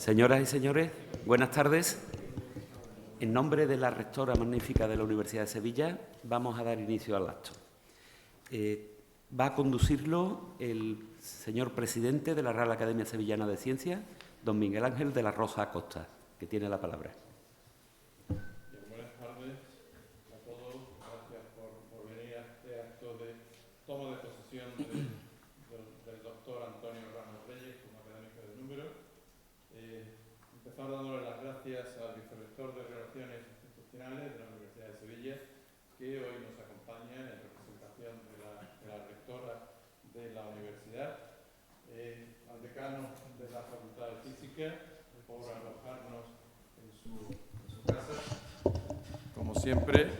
Señoras y señores, buenas tardes. En nombre de la rectora magnífica de la Universidad de Sevilla, vamos a dar inicio al acto. Va a conducirlo el señor presidente de la Real Academia Sevillana de Ciencias, don Miguel Ángel de la Rosa Acosta, que tiene la palabra. Buenas tardes a todos. Gracias por venir a este acto de toma de posesión del doctor Antonio Ramos Reyes como académico de número. Empezar dándole las gracias al vicerrector de Relaciones Institucionales de la Universidad de Sevilla, que hoy nos acompaña en representación de la rectora de la universidad, al decano de la Facultad de Física, por alojarnos en su casa, como siempre,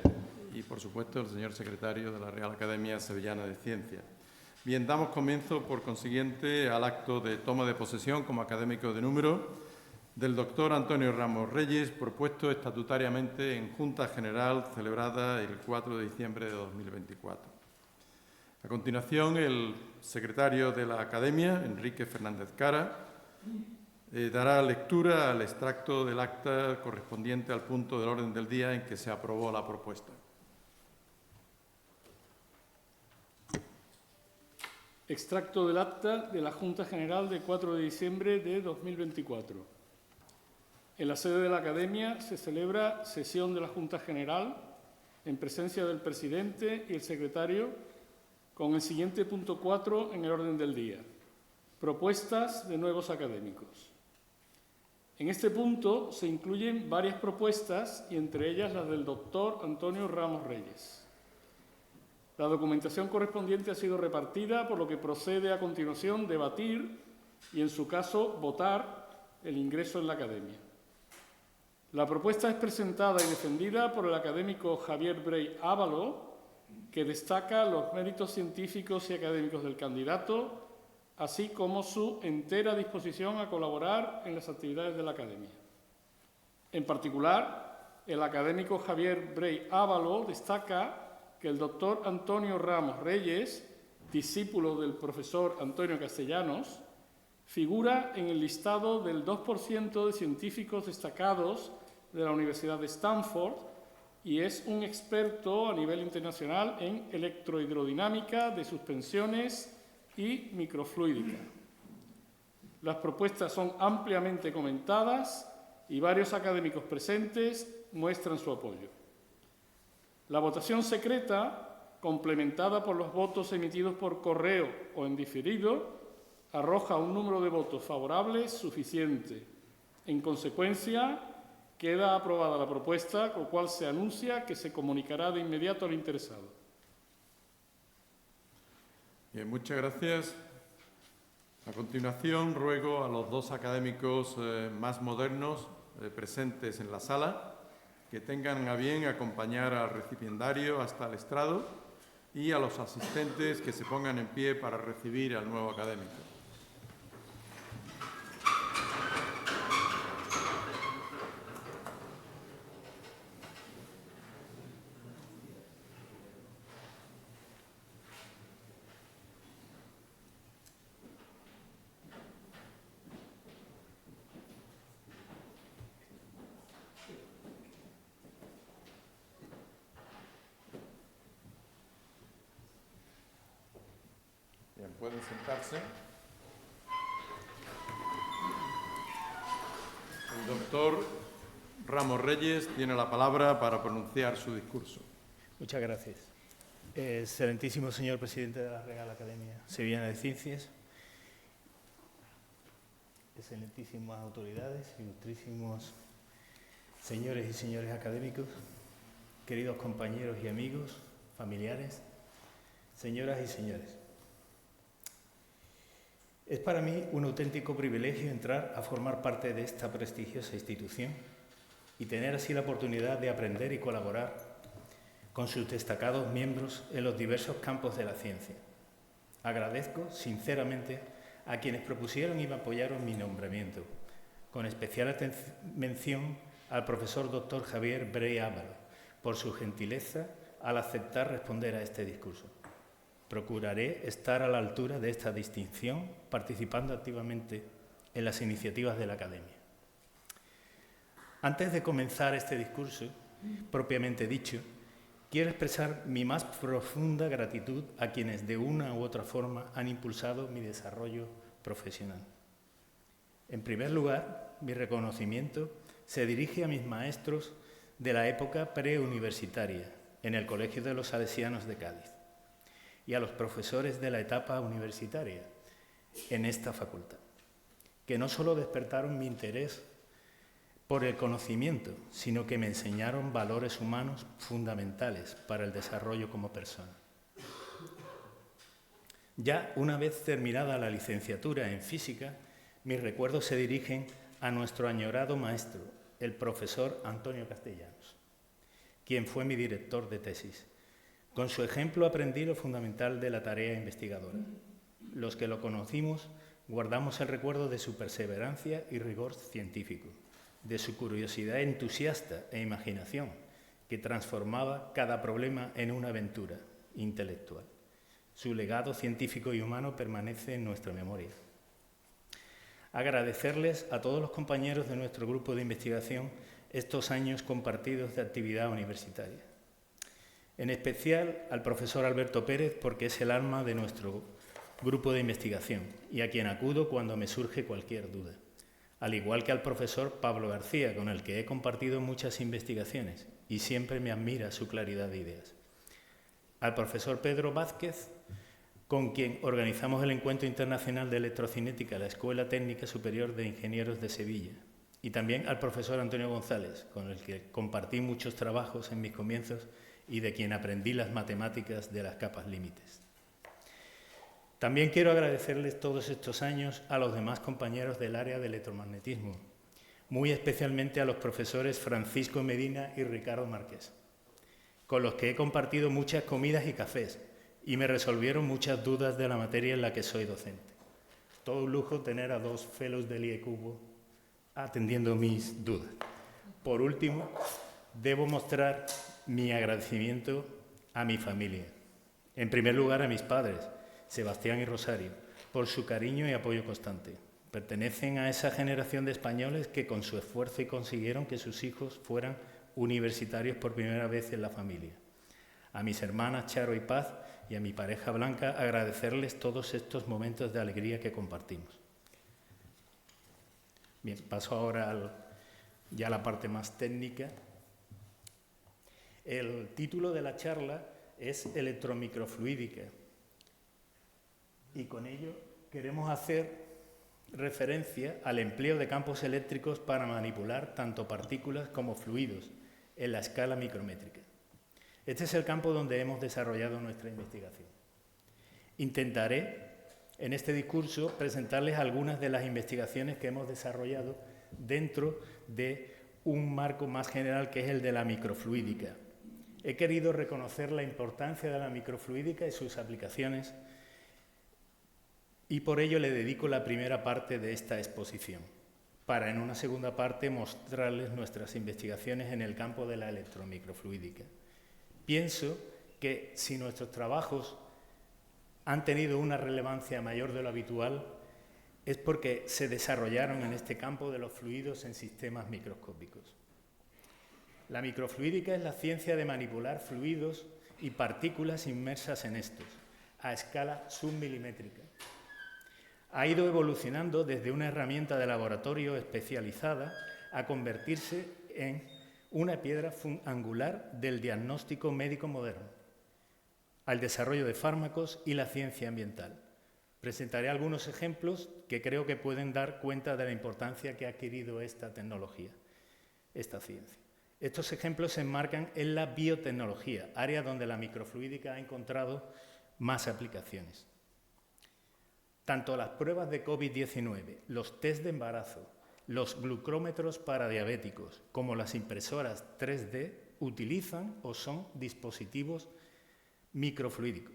y por supuesto el señor secretario de la Real Academia Sevillana de Ciencias. Bien, damos comienzo por consiguiente al acto de toma de posesión como académico de número del doctor Antonio Ramos Reyes, propuesto estatutariamente en Junta General celebrada el 4 de diciembre de 2024. A continuación, el secretario de la Academia, Enrique Fernández Cara, dará lectura al extracto del acta correspondiente al punto del orden del día en que se aprobó la propuesta. Extracto del acta de la Junta General de 4 de diciembre de 2024. En la sede de la Academia se celebra sesión de la Junta General en presencia del presidente y el secretario con el siguiente punto 4 en el orden del día. Propuestas de nuevos académicos. En este punto se incluyen varias propuestas y entre ellas las del doctor Antonio Ramos Reyes. La documentación correspondiente ha sido repartida, por lo que procede a continuación debatir y, en su caso, votar el ingreso en la Academia. La propuesta es presentada y defendida por el académico Javier Brey Ávalo, que destaca los méritos científicos y académicos del candidato, así como su entera disposición a colaborar en las actividades de la Academia. En particular, el académico Javier Brey Ávalo destaca que el doctor Antonio Ramos Reyes, discípulo del profesor Antonio Castellanos, figura en el listado del 2% de científicos destacados de la Universidad de Stanford y es un experto a nivel internacional en electrohidrodinámica de suspensiones y microfluídica. Las propuestas son ampliamente comentadas y varios académicos presentes muestran su apoyo. La votación secreta, complementada por los votos emitidos por correo o en diferido, arroja un número de votos favorables suficiente. En consecuencia, queda aprobada la propuesta, con lo cual se anuncia que se comunicará de inmediato al interesado. Bien, muchas gracias. A continuación, ruego a los dos académicos más modernos presentes en la sala que tengan a bien acompañar al recipiendario hasta el estrado y a los asistentes que se pongan en pie para recibir al nuevo académico. Bien, pueden sentarse. El doctor Ramos Reyes tiene la palabra para pronunciar su discurso. Muchas gracias. Excelentísimo señor presidente de la Real Academia Sevillana de Ciencias, excelentísimas autoridades, ilustrísimos señores y señores académicos, queridos compañeros y amigos, familiares, señoras y señores. Es para mí un auténtico privilegio entrar a formar parte de esta prestigiosa institución y tener así la oportunidad de aprender y colaborar con sus destacados miembros en los diversos campos de la ciencia. Agradezco sinceramente a quienes propusieron y me apoyaron mi nombramiento, con especial mención al profesor doctor Javier Brey Ávalo por su gentileza al aceptar responder a este discurso. Procuraré estar a la altura de esta distinción, participando activamente en las iniciativas de la Academia. Antes de comenzar este discurso, propiamente dicho, quiero expresar mi más profunda gratitud a quienes de una u otra forma han impulsado mi desarrollo profesional. En primer lugar, mi reconocimiento se dirige a mis maestros de la época preuniversitaria en el Colegio de los Salesianos de Cádiz y a los profesores de la etapa universitaria en esta facultad, que no solo despertaron mi interés por el conocimiento, sino que me enseñaron valores humanos fundamentales para el desarrollo como persona. Ya una vez terminada la licenciatura en física, mis recuerdos se dirigen a nuestro añorado maestro, el profesor Antonio Castellanos, quien fue mi director de tesis. Con su ejemplo aprendí lo fundamental de la tarea investigadora. Los que lo conocimos guardamos el recuerdo de su perseverancia y rigor científico, de su curiosidad entusiasta e imaginación, que transformaba cada problema en una aventura intelectual. Su legado científico y humano permanece en nuestra memoria. Agradecerles a todos los compañeros de nuestro grupo de investigación estos años compartidos de actividad universitaria. En especial al profesor Alberto Pérez, porque es el alma de nuestro grupo de investigación y a quien acudo cuando me surge cualquier duda. Al igual que al profesor Pablo García, con el que he compartido muchas investigaciones y siempre me admira su claridad de ideas. Al profesor Pedro Vázquez, con quien organizamos el Encuentro Internacional de Electrocinética de la Escuela Técnica Superior de Ingenieros de Sevilla. Y también al profesor Antonio González, con el que compartí muchos trabajos en mis comienzos y de quien aprendí las matemáticas de las capas límites. También quiero agradecerles todos estos años a los demás compañeros del área de electromagnetismo, muy especialmente a los profesores Francisco Medina y Ricardo Márquez, con los que he compartido muchas comidas y cafés y me resolvieron muchas dudas de la materia en la que soy docente. Todo un lujo tener a dos fellows del IECubo atendiendo mis dudas. Por último, debo mostrar mi agradecimiento a mi familia. En primer lugar, a mis padres, Sebastián y Rosario, por su cariño y apoyo constante. Pertenecen a esa generación de españoles que con su esfuerzo consiguieron que sus hijos fueran universitarios por primera vez en la familia. A mis hermanas Charo y Paz y a mi pareja Blanca, agradecerles todos estos momentos de alegría que compartimos. Bien, paso ahora ya a la parte más técnica. El título de la charla es Electromicrofluídica y con ello queremos hacer referencia al empleo de campos eléctricos para manipular tanto partículas como fluidos en la escala micrométrica. Este es el campo donde hemos desarrollado nuestra investigación. Intentaré en este discurso presentarles algunas de las investigaciones que hemos desarrollado dentro de un marco más general que es el de la microfluídica. He querido reconocer la importancia de la microfluídica y sus aplicaciones y por ello le dedico la primera parte de esta exposición, para en una segunda parte mostrarles nuestras investigaciones en el campo de la electromicrofluídica. Pienso que si nuestros trabajos han tenido una relevancia mayor de lo habitual es porque se desarrollaron en este campo de los fluidos en sistemas microscópicos. La microfluídica es la ciencia de manipular fluidos y partículas inmersas en estos, a escala submilimétrica. Ha ido evolucionando desde una herramienta de laboratorio especializada a convertirse en una piedra angular del diagnóstico médico moderno, al desarrollo de fármacos y la ciencia ambiental. Presentaré algunos ejemplos que creo que pueden dar cuenta de la importancia que ha adquirido esta tecnología, esta ciencia. Estos ejemplos se enmarcan en la biotecnología, área donde la microfluídica ha encontrado más aplicaciones. Tanto las pruebas de COVID-19, los test de embarazo, los glucómetros para diabéticos, como las impresoras 3D utilizan o son dispositivos microfluídicos.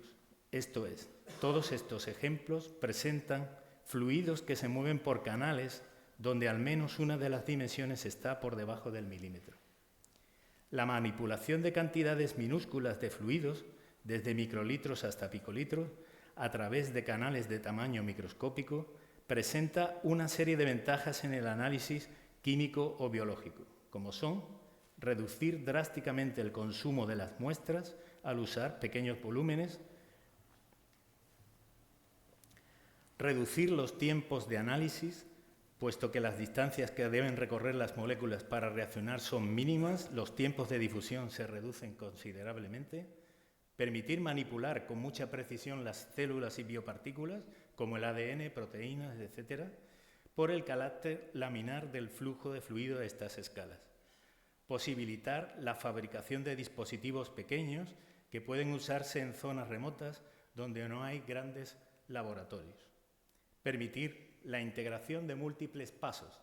Esto es, todos estos ejemplos presentan fluidos que se mueven por canales donde al menos una de las dimensiones está por debajo del milímetro. La manipulación de cantidades minúsculas de fluidos, desde microlitros hasta picolitros, a través de canales de tamaño microscópico, presenta una serie de ventajas en el análisis químico o biológico, como son reducir drásticamente el consumo de las muestras al usar pequeños volúmenes, reducir los tiempos de análisis, puesto que las distancias que deben recorrer las moléculas para reaccionar son mínimas, los tiempos de difusión se reducen considerablemente, permitir manipular con mucha precisión las células y biopartículas, como el ADN, proteínas, etc., por el carácter laminar del flujo de fluido a estas escalas. Posibilitar la fabricación de dispositivos pequeños que pueden usarse en zonas remotas donde no hay grandes laboratorios. Permitir la integración de múltiples pasos,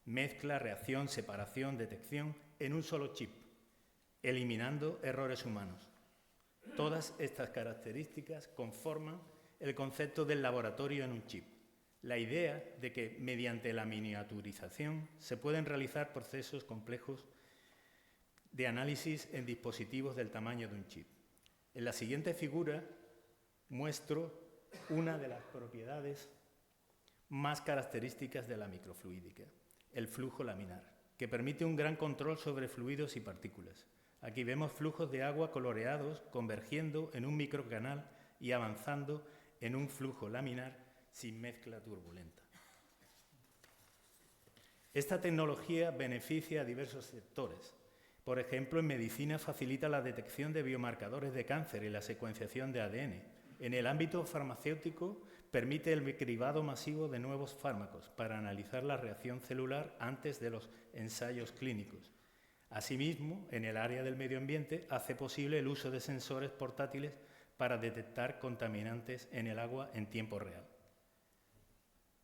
mezcla, reacción, separación, detección, en un solo chip, eliminando errores humanos. Todas estas características conforman el concepto del laboratorio en un chip. La idea de que mediante la miniaturización se pueden realizar procesos complejos de análisis en dispositivos del tamaño de un chip. En la siguiente figura muestro una de las propiedades más características de la microfluídica, el flujo laminar, que permite un gran control sobre fluidos y partículas. Aquí vemos flujos de agua coloreados convergiendo en un microcanal y avanzando en un flujo laminar sin mezcla turbulenta. Esta tecnología beneficia a diversos sectores. Por ejemplo, en medicina facilita la detección de biomarcadores de cáncer y la secuenciación de ADN. En el ámbito farmacéutico permite el cribado masivo de nuevos fármacos para analizar la reacción celular antes de los ensayos clínicos. Asimismo, en el área del medio ambiente hace posible el uso de sensores portátiles para detectar contaminantes en el agua en tiempo real.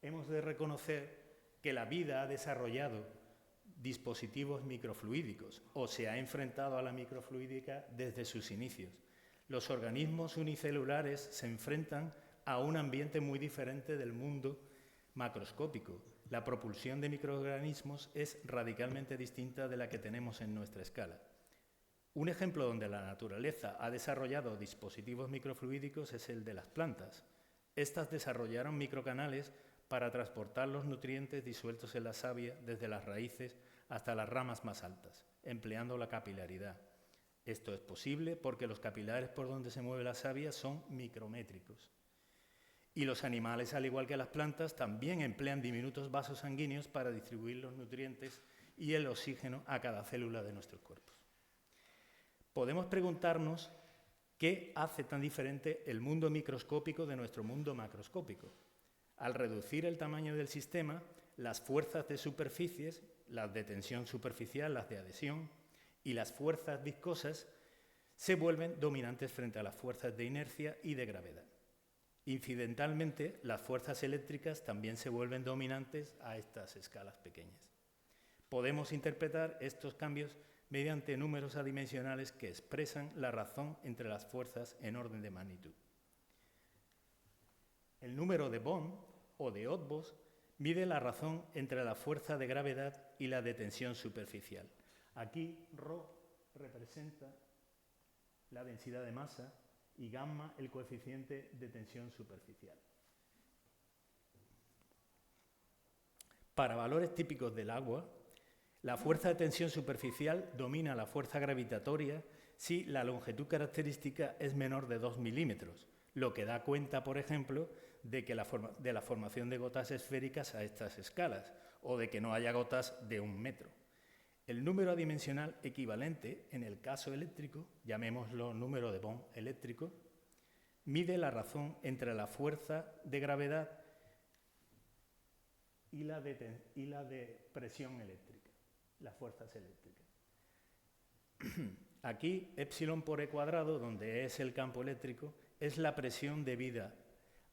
Hemos de reconocer que la vida ha desarrollado dispositivos microfluídicos o se ha enfrentado a la microfluídica desde sus inicios. Los organismos unicelulares se enfrentan a un ambiente muy diferente del mundo macroscópico. La propulsión de microorganismos es radicalmente distinta de la que tenemos en nuestra escala. Un ejemplo donde la naturaleza ha desarrollado dispositivos microfluídicos es el de las plantas. Estas desarrollaron microcanales para transportar los nutrientes disueltos en la savia desde las raíces hasta las ramas más altas, empleando la capilaridad. Esto es posible porque los capilares por donde se mueve la savia son micrométricos. Y los animales, al igual que las plantas, también emplean diminutos vasos sanguíneos para distribuir los nutrientes y el oxígeno a cada célula de nuestros cuerpos. Podemos preguntarnos qué hace tan diferente el mundo microscópico de nuestro mundo macroscópico. Al reducir el tamaño del sistema, las fuerzas de superficies, las de tensión superficial, las de adhesión y las fuerzas viscosas se vuelven dominantes frente a las fuerzas de inercia y de gravedad. Incidentalmente, las fuerzas eléctricas también se vuelven dominantes a estas escalas pequeñas. Podemos interpretar estos cambios mediante números adimensionales que expresan la razón entre las fuerzas en orden de magnitud. El número de Bond o de Otbos mide la razón entre la fuerza de gravedad y la de tensión superficial. Aquí ρ representa la densidad de masa y gamma el coeficiente de tensión superficial. Para valores típicos del agua, la fuerza de tensión superficial domina la fuerza gravitatoria si la longitud característica es menor de 2 milímetros, lo que da cuenta, por ejemplo, de la formación de gotas esféricas a estas escalas o de que no haya gotas de 1 metro. El número adimensional equivalente, en el caso eléctrico, llamémoslo número de Bond eléctrico, mide la razón entre la fuerza de gravedad y la de presión eléctrica, las fuerzas eléctricas. Aquí, epsilon por e cuadrado, donde es el campo eléctrico, es la presión debida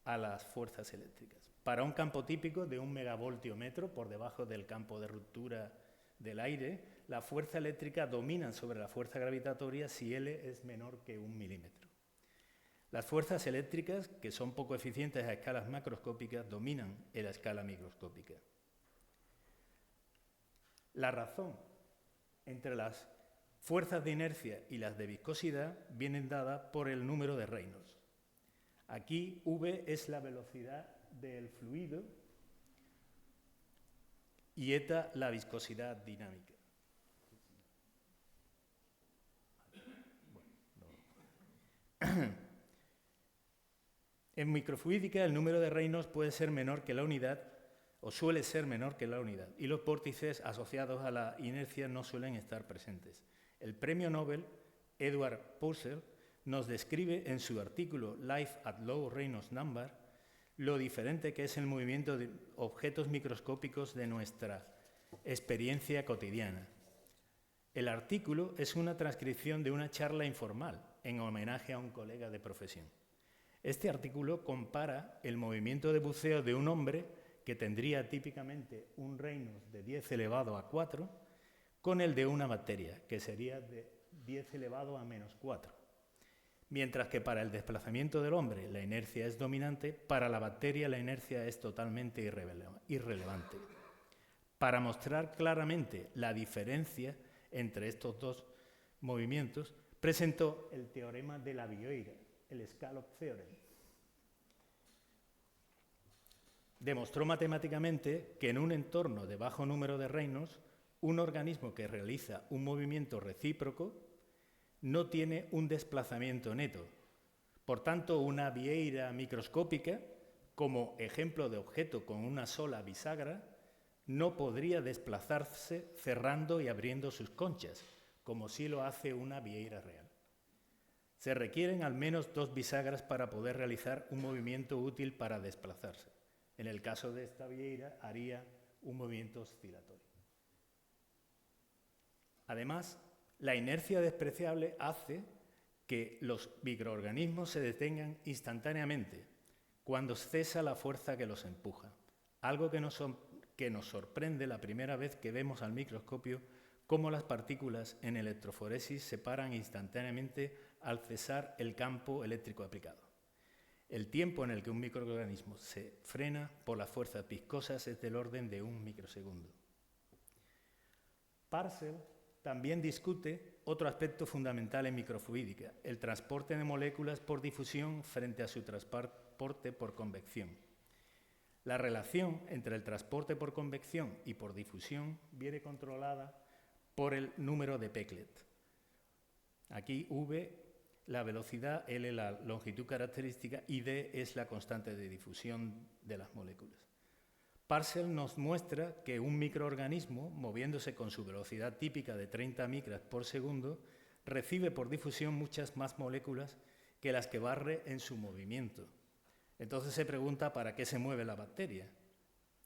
a las fuerzas eléctricas. Para un campo típico de 1 megavoltio metro, por debajo del campo de ruptura del aire, la fuerza eléctrica domina sobre la fuerza gravitatoria si L es menor que 1 milímetro. Las fuerzas eléctricas, que son poco eficientes a escalas macroscópicas, dominan en la escala microscópica. La razón entre las fuerzas de inercia y las de viscosidad vienen dadas por el número de Reynolds. Aquí V es la velocidad del fluido y eta la viscosidad dinámica. En microfluídica el número de reinos puede ser menor que la unidad o suele ser menor que la unidad y los vórtices asociados a la inercia no suelen estar presentes. El premio Nobel Edward Purcell nos describe en su artículo Life at Low Reynolds Number lo diferente que es el movimiento de objetos microscópicos de nuestra experiencia cotidiana. El artículo es una transcripción de una charla informal en homenaje a un colega de profesión. Este artículo compara el movimiento de buceo de un hombre que tendría típicamente un Reynolds de 10 elevado a 4 con el de una bacteria, que sería de 10 elevado a menos 4. Mientras que para el desplazamiento del hombre la inercia es dominante, para la bacteria la inercia es totalmente irrelevante. Para mostrar claramente la diferencia entre estos dos movimientos, presentó el teorema de la Vieira, el Scallop Theorem. Demostró matemáticamente que en un entorno de bajo número de Reynolds, un organismo que realiza un movimiento recíproco no tiene un desplazamiento neto. Por tanto, una vieira microscópica, como ejemplo de objeto con una sola bisagra, no podría desplazarse cerrando y abriendo sus conchas, como sí lo hace una vieira real. Se requieren al menos 2 bisagras para poder realizar un movimiento útil para desplazarse. En el caso de esta vieira, haría un movimiento oscilatorio. Además, la inercia despreciable hace que los microorganismos se detengan instantáneamente cuando cesa la fuerza que los empuja, algo que nos sorprende la primera vez que vemos al microscopio cómo las partículas en electroforesis se paran instantáneamente al cesar el campo eléctrico aplicado. El tiempo en el que un microorganismo se frena por las fuerzas viscosas es del orden de 1 microsegundo. Purcell también discute otro aspecto fundamental en microfluídica, el transporte de moléculas por difusión frente a su transporte por convección. La relación entre el transporte por convección y por difusión viene controlada por el número de Peclet. Aquí V, la velocidad, L, la longitud característica y D es la constante de difusión de las moléculas. Purcell nos muestra que un microorganismo, moviéndose con su velocidad típica de 30 micras por segundo, recibe por difusión muchas más moléculas que las que barre en su movimiento. Entonces se pregunta ¿para qué se mueve la bacteria?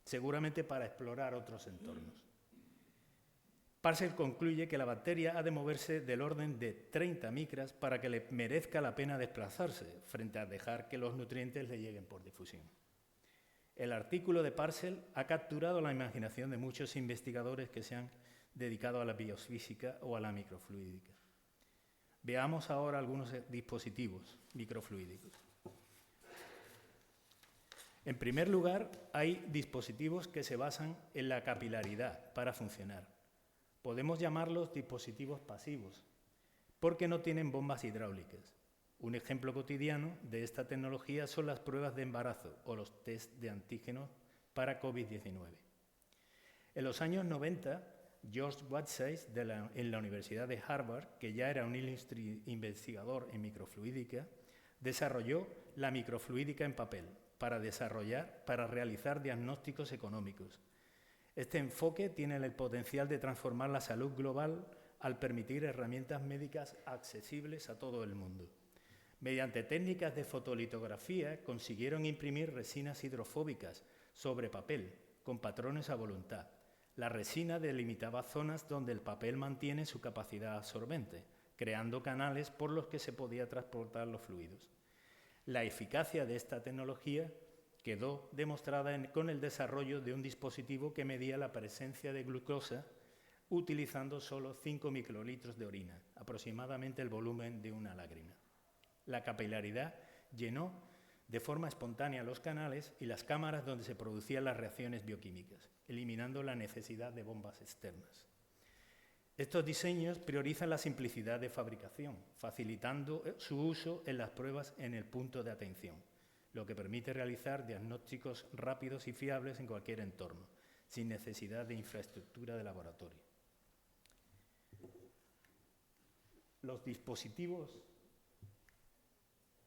Seguramente para explorar otros entornos. Purcell concluye que la bacteria ha de moverse del orden de 30 micras para que le merezca la pena desplazarse, frente a dejar que los nutrientes le lleguen por difusión. El artículo de Purcell ha capturado la imaginación de muchos investigadores que se han dedicado a la biofísica o a la microfluídica. Veamos ahora algunos dispositivos microfluídicos. En primer lugar, hay dispositivos que se basan en la capilaridad para funcionar. Podemos llamarlos dispositivos pasivos, porque no tienen bombas hidráulicas. Un ejemplo cotidiano de esta tecnología son las pruebas de embarazo o los test de antígenos para COVID-19. En los años 90, George Wadsworth en la Universidad de Harvard, que ya era un ilustre investigador en microfluídica, desarrolló la microfluídica en papel para realizar diagnósticos económicos. Este enfoque tiene el potencial de transformar la salud global al permitir herramientas médicas accesibles a todo el mundo. Mediante técnicas de fotolitografía consiguieron imprimir resinas hidrofóbicas sobre papel, con patrones a voluntad. La resina delimitaba zonas donde el papel mantiene su capacidad absorbente, creando canales por los que se podía transportar los fluidos. La eficacia de esta tecnología quedó demostrada con el desarrollo de un dispositivo que medía la presencia de glucosa utilizando solo 5 microlitros de orina, aproximadamente el volumen de una lágrima. La capilaridad llenó de forma espontánea los canales y las cámaras donde se producían las reacciones bioquímicas, eliminando la necesidad de bombas externas. Estos diseños priorizan la simplicidad de fabricación, facilitando su uso en las pruebas en el punto de atención, lo que permite realizar diagnósticos rápidos y fiables en cualquier entorno, sin necesidad de infraestructura de laboratorio. Los dispositivos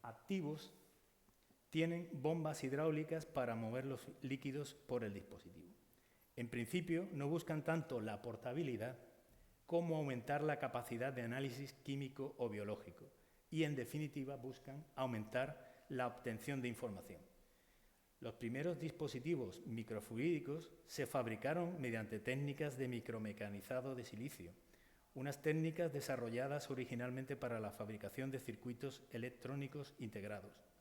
activos tienen bombas hidráulicas para mover los líquidos por el dispositivo. En principio, no buscan tanto la portabilidad como aumentar la capacidad de análisis químico o biológico y, en definitiva, buscan aumentar la obtención de información. Los primeros dispositivos microfluídicos se fabricaron mediante técnicas de micromecanizado de silicio, unas técnicas desarrolladas originalmente para la fabricación de circuitos electrónicos integrados.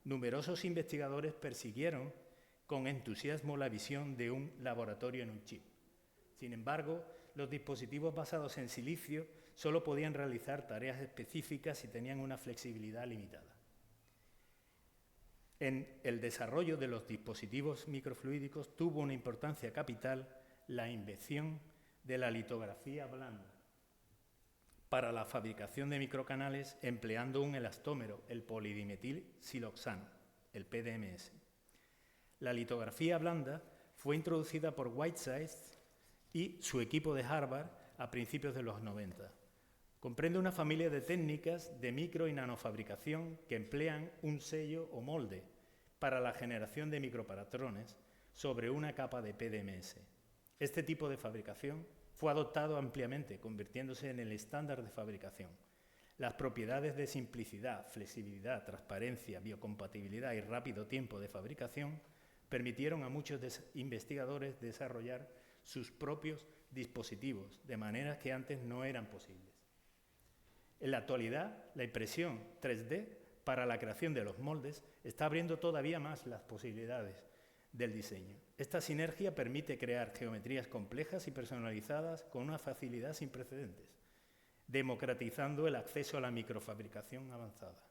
Numerosos investigadores persiguieron con entusiasmo la visión de un laboratorio en un chip. Sin embargo, los dispositivos basados en silicio solo podían realizar tareas específicas y tenían una flexibilidad limitada. En el desarrollo de los dispositivos microfluídicos tuvo una importancia capital la invención de la litografía blanda para la fabricación de microcanales empleando un elastómero, el polidimetilsiloxano, el PDMS. La litografía blanda fue introducida por Whiteside y su equipo de Harvard a principios de los 90. Comprende una familia de técnicas de micro y nanofabricación que emplean un sello o molde para la generación de micropatrones sobre una capa de PDMS. Este tipo de fabricación fue adoptado ampliamente, convirtiéndose en el estándar de fabricación. Las propiedades de simplicidad, flexibilidad, transparencia, biocompatibilidad y rápido tiempo de fabricación permitieron a muchos investigadores desarrollar sus propios dispositivos, de manera que antes no eran posibles. En la actualidad, la impresión 3D para la creación de los moldes está abriendo todavía más las posibilidades del diseño. Esta sinergia permite crear geometrías complejas y personalizadas con una facilidad sin precedentes, democratizando el acceso a la microfabricación avanzada.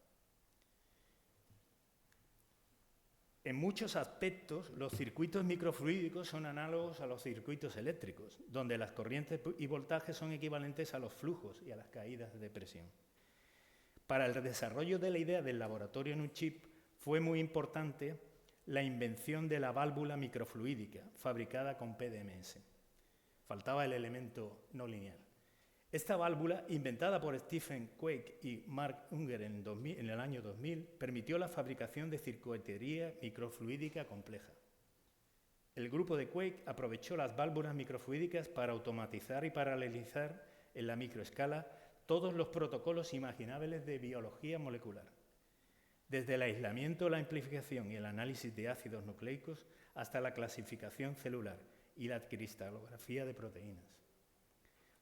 En muchos aspectos, los circuitos microfluídicos son análogos a los circuitos eléctricos, donde las corrientes y voltajes son equivalentes a los flujos y a las caídas de presión. Para el desarrollo de la idea del laboratorio en un chip fue muy importante la invención de la válvula microfluídica, fabricada con PDMS. Faltaba el elemento no lineal. Esta válvula, inventada por Stephen Quake y Mark Unger en el año 2000, permitió la fabricación de circuitería microfluídica compleja. El grupo de Quake aprovechó las válvulas microfluídicas para automatizar y paralelizar en la microescala todos los protocolos imaginables de biología molecular, desde el aislamiento, la amplificación y el análisis de ácidos nucleicos hasta la clasificación celular y la cristalografía de proteínas.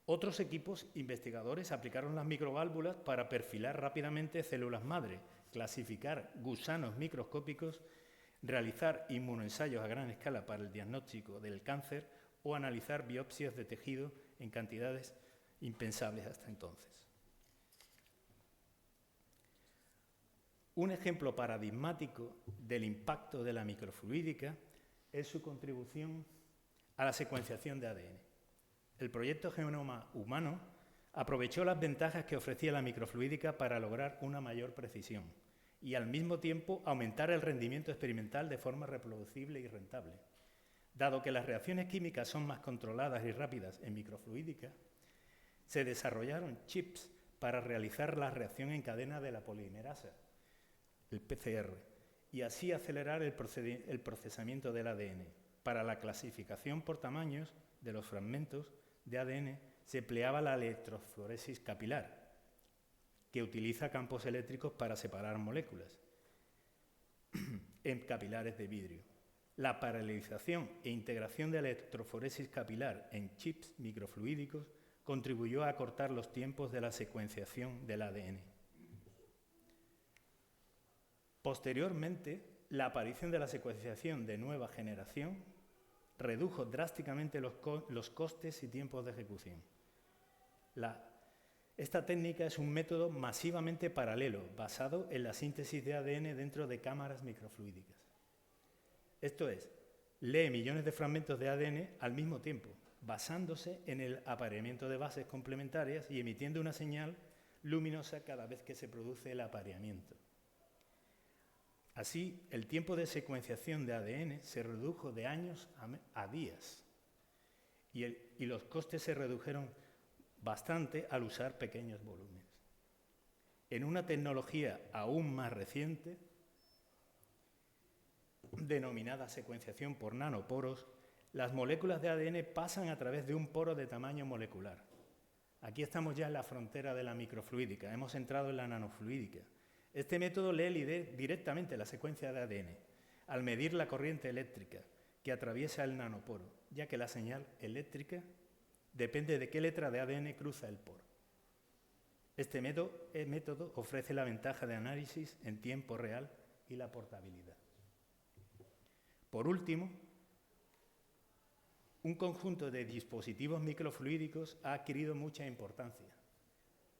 Otros equipos investigadores aplicaron las microválvulas para perfilar rápidamente células madre, clasificar gusanos microscópicos, realizar inmunoensayos a gran escala para el diagnóstico del cáncer o analizar biopsias de tejido en cantidades impensables hasta entonces. Un ejemplo paradigmático del impacto de la microfluídica es su contribución a la secuenciación de ADN. El proyecto Genoma Humano aprovechó las ventajas que ofrecía la microfluídica para lograr una mayor precisión y al mismo tiempo aumentar el rendimiento experimental de forma reproducible y rentable. Dado que las reacciones químicas son más controladas y rápidas en microfluídica, se desarrollaron chips para realizar la reacción en cadena de la polimerasa, el PCR, y así acelerar el procesamiento del ADN. Para la clasificación por tamaños de los fragmentos de ADN se empleaba la electroforesis capilar, que utiliza campos eléctricos para separar moléculas en capilares de vidrio. La paralelización e integración de la electroforesis capilar en chips microfluídicos contribuyó a acortar los tiempos de la secuenciación del ADN. Posteriormente, la aparición de la secuenciación de nueva generación redujo drásticamente los costes y tiempos de ejecución. Esta técnica es un método masivamente paralelo, basado en la síntesis de ADN dentro de cámaras microfluídicas. Esto es, lee millones de fragmentos de ADN al mismo tiempo, basándose en el apareamiento de bases complementarias y emitiendo una señal luminosa cada vez que se produce el apareamiento. Así, el tiempo de secuenciación de ADN se redujo de años a días y los costes se redujeron bastante al usar pequeños volúmenes. En una tecnología aún más reciente, denominada secuenciación por nanoporos, las moléculas de ADN pasan a través de un poro de tamaño molecular. Aquí estamos ya en la frontera de la microfluídica, hemos entrado en la nanofluídica. Este método lee directamente la secuencia de ADN, al medir la corriente eléctrica que atraviesa el nanoporo, ya que la señal eléctrica depende de qué letra de ADN cruza el poro. Este método ofrece la ventaja de análisis en tiempo real y la portabilidad. Por último, un conjunto de dispositivos microfluídicos ha adquirido mucha importancia,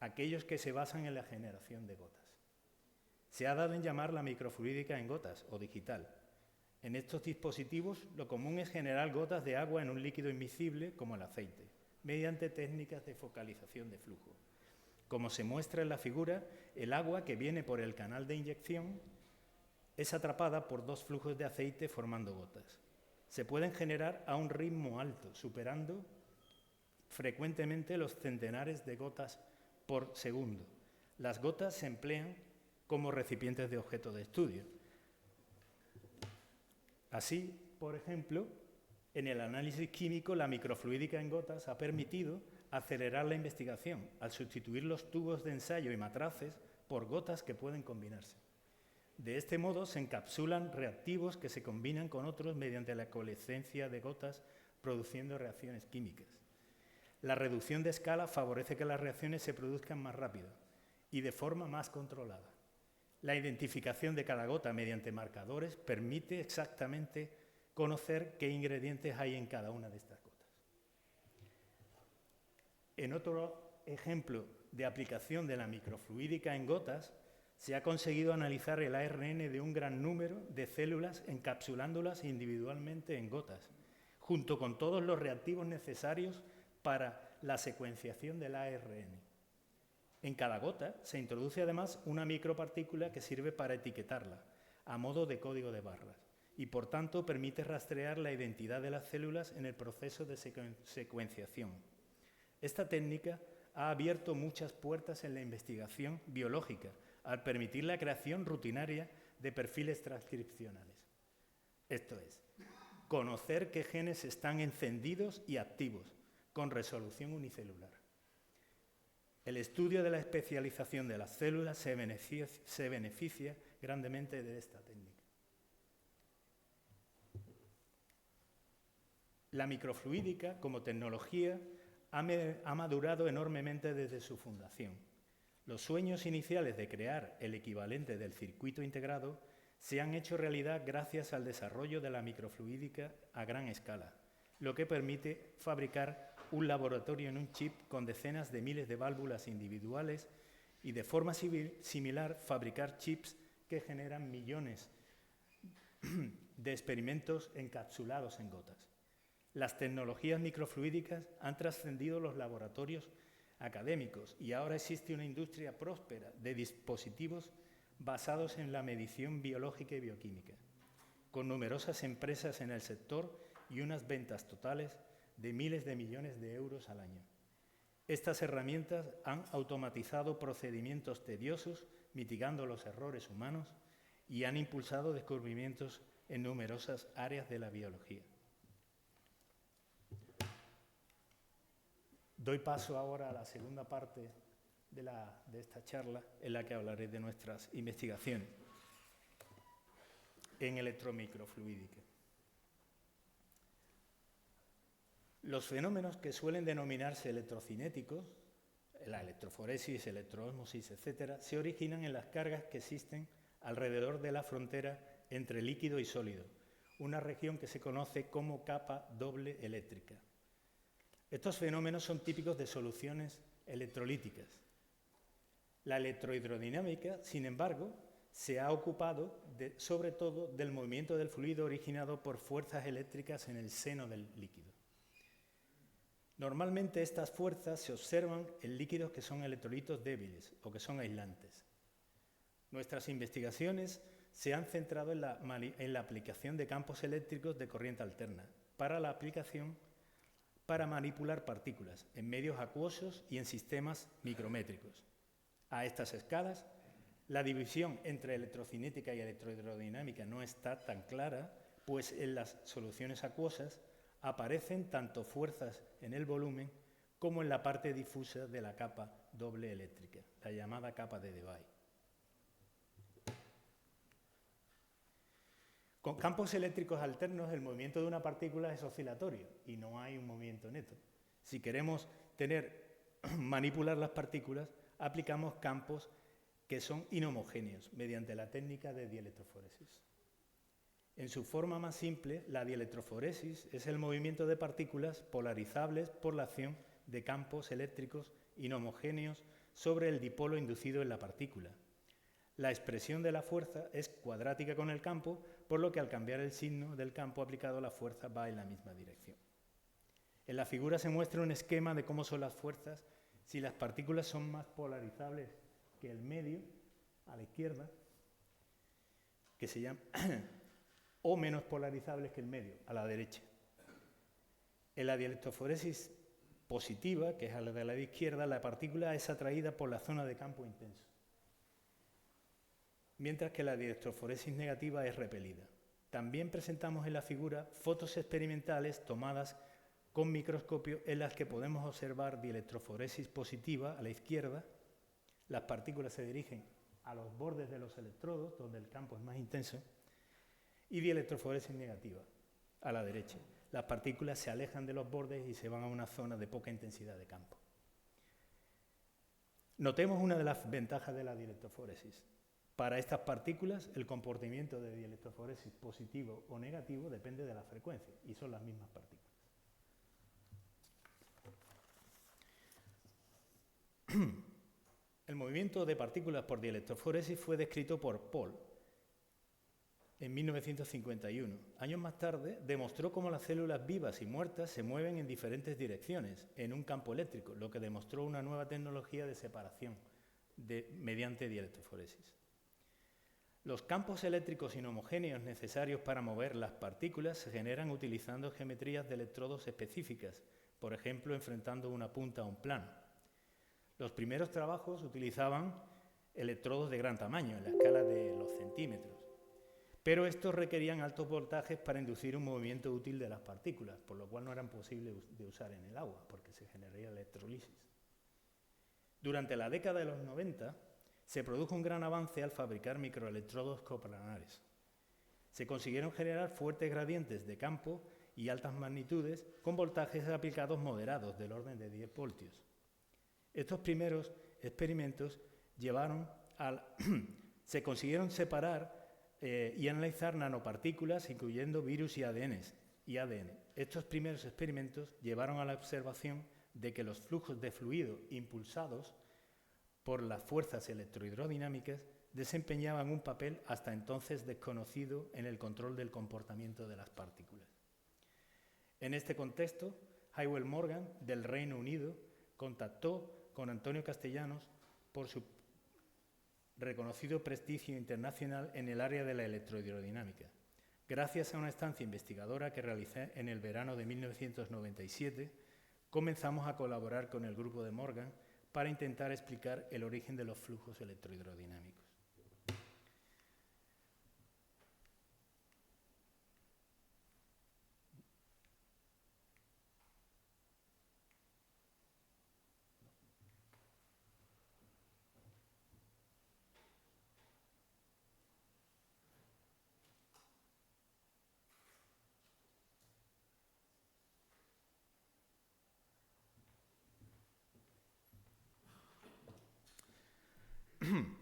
aquellos que se basan en la generación de gotas. Se ha dado en llamar la microfluídica en gotas o digital. En estos dispositivos lo común es generar gotas de agua en un líquido invisible como el aceite, mediante técnicas de focalización de flujo. Como se muestra en la figura, el agua que viene por el canal de inyección es atrapada por dos flujos de aceite formando gotas. Se pueden generar a un ritmo alto, superando frecuentemente los centenares de gotas por segundo. Las gotas se emplean como recipientes de objeto de estudio. Así, por ejemplo, en el análisis químico, la microfluídica en gotas ha permitido acelerar la investigación al sustituir los tubos de ensayo y matraces por gotas que pueden combinarse. De este modo se encapsulan reactivos que se combinan con otros mediante la coalescencia de gotas, produciendo reacciones químicas. La reducción de escala favorece que las reacciones se produzcan más rápido y de forma más controlada. La identificación de cada gota mediante marcadores permite exactamente conocer qué ingredientes hay en cada una de estas gotas. En otro ejemplo de aplicación de la microfluídica en gotas, se ha conseguido analizar el ARN de un gran número de células encapsulándolas individualmente en gotas, junto con todos los reactivos necesarios para la secuenciación del ARN. En cada gota se introduce además una micropartícula que sirve para etiquetarla, a modo de código de barras, y por tanto permite rastrear la identidad de las células en el proceso de secuenciación. Esta técnica ha abierto muchas puertas en la investigación biológica, al permitir la creación rutinaria de perfiles transcripcionales. Esto es, conocer qué genes están encendidos y activos, con resolución unicelular. El estudio de la especialización de las células se beneficia grandemente de esta técnica. La microfluídica, como tecnología, ha madurado enormemente desde su fundación. Los sueños iniciales de crear el equivalente del circuito integrado se han hecho realidad gracias al desarrollo de la microfluídica a gran escala, lo que permite fabricar un laboratorio en un chip con decenas de miles de válvulas individuales y de forma similar fabricar chips que generan millones de experimentos encapsulados en gotas. Las tecnologías microfluídicas han trascendido los laboratorios académicos y ahora existe una industria próspera de dispositivos basados en la medición biológica y bioquímica, con numerosas empresas en el sector y unas ventas totales de miles de millones de euros al año. Estas herramientas han automatizado procedimientos tediosos, mitigando los errores humanos, y han impulsado descubrimientos en numerosas áreas de la biología. Doy paso ahora a la segunda parte de esta charla, en la que hablaré de nuestras investigaciones en electromicrofluídica. Los fenómenos que suelen denominarse electrocinéticos, la electroforesis, electroósmosis, etc., se originan en las cargas que existen alrededor de la frontera entre líquido y sólido, una región que se conoce como capa doble eléctrica. Estos fenómenos son típicos de soluciones electrolíticas. La electrohidrodinámica, sin embargo, se ha ocupado sobre todo del movimiento del fluido originado por fuerzas eléctricas en el seno del líquido. Normalmente estas fuerzas se observan en líquidos que son electrolitos débiles o que son aislantes. Nuestras investigaciones se han centrado en la aplicación de campos eléctricos de corriente alterna para manipular partículas en medios acuosos y en sistemas micrométricos. A estas escalas, La división entre electrocinética y electrohidrodinámica no está tan clara, pues en las soluciones acuosas aparecen tanto fuerzas en el volumen como en la parte difusa de la capa doble eléctrica, la llamada capa de Debye. Con campos eléctricos alternos, el movimiento de una partícula es oscilatorio y no hay un movimiento neto. Si queremos manipular las partículas, aplicamos campos que son inhomogéneos mediante la técnica de dielectroforesis. En su forma más simple, la dielectroforesis es el movimiento de partículas polarizables por la acción de campos eléctricos inhomogéneos sobre el dipolo inducido en la partícula. La expresión de la fuerza es cuadrática con el campo, por lo que al cambiar el signo del campo aplicado, la fuerza va en la misma dirección. En la figura se muestra un esquema de cómo son las fuerzas si las partículas son más polarizables que el medio, a la izquierda, que se llama, o menos polarizables que el medio, a la derecha. En la dielectroforesis positiva, que es a la de la izquierda, la partícula es atraída por la zona de campo intenso, mientras que la dielectroforesis negativa es repelida. También presentamos en la figura fotos experimentales tomadas con microscopio en las que podemos observar dielectroforesis positiva a la izquierda. Las partículas se dirigen a los bordes de los electrodos, donde el campo es más intenso, y dielectroforesis negativa a la derecha. Las partículas se alejan de los bordes y se van a una zona de poca intensidad de campo. Notemos una de las ventajas de la dielectroforesis. Para estas partículas, el comportamiento de dielectroforesis positivo o negativo depende de la frecuencia, y son las mismas partículas. El movimiento de partículas por dielectroforesis fue descrito por Paul en 1951. Años más tarde, demostró cómo las células vivas y muertas se mueven en diferentes direcciones en un campo eléctrico, lo que demostró una nueva tecnología de separación mediante dielectroforesis. Los campos eléctricos inhomogéneos necesarios para mover las partículas se generan utilizando geometrías de electrodos específicas, por ejemplo, enfrentando una punta a un plano. Los primeros trabajos utilizaban electrodos de gran tamaño, en la escala de los centímetros, pero estos requerían altos voltajes para inducir un movimiento útil de las partículas, por lo cual no eran posibles de usar en el agua, porque se generaría electrolisis. Durante la década de los 90, se produjo un gran avance al fabricar microelectrodos coplanares. Se consiguieron generar fuertes gradientes de campo y altas magnitudes con voltajes aplicados moderados del orden de 10 voltios. Estos primeros experimentos se consiguieron separar y analizar nanopartículas, incluyendo virus y ADN. Estos primeros experimentos llevaron a la observación de que los flujos de fluido impulsados por las fuerzas electrohidrodinámicas desempeñaban un papel hasta entonces desconocido en el control del comportamiento de las partículas. En este contexto, Hywel Morgan, del Reino Unido, contactó con Antonio Castellanos por su reconocido prestigio internacional en el área de la electrohidrodinámica. Gracias a una estancia investigadora que realicé en el verano de 1997, comenzamos a colaborar con el grupo de Morgan para intentar explicar el origen de los flujos electrohidrodinámicos.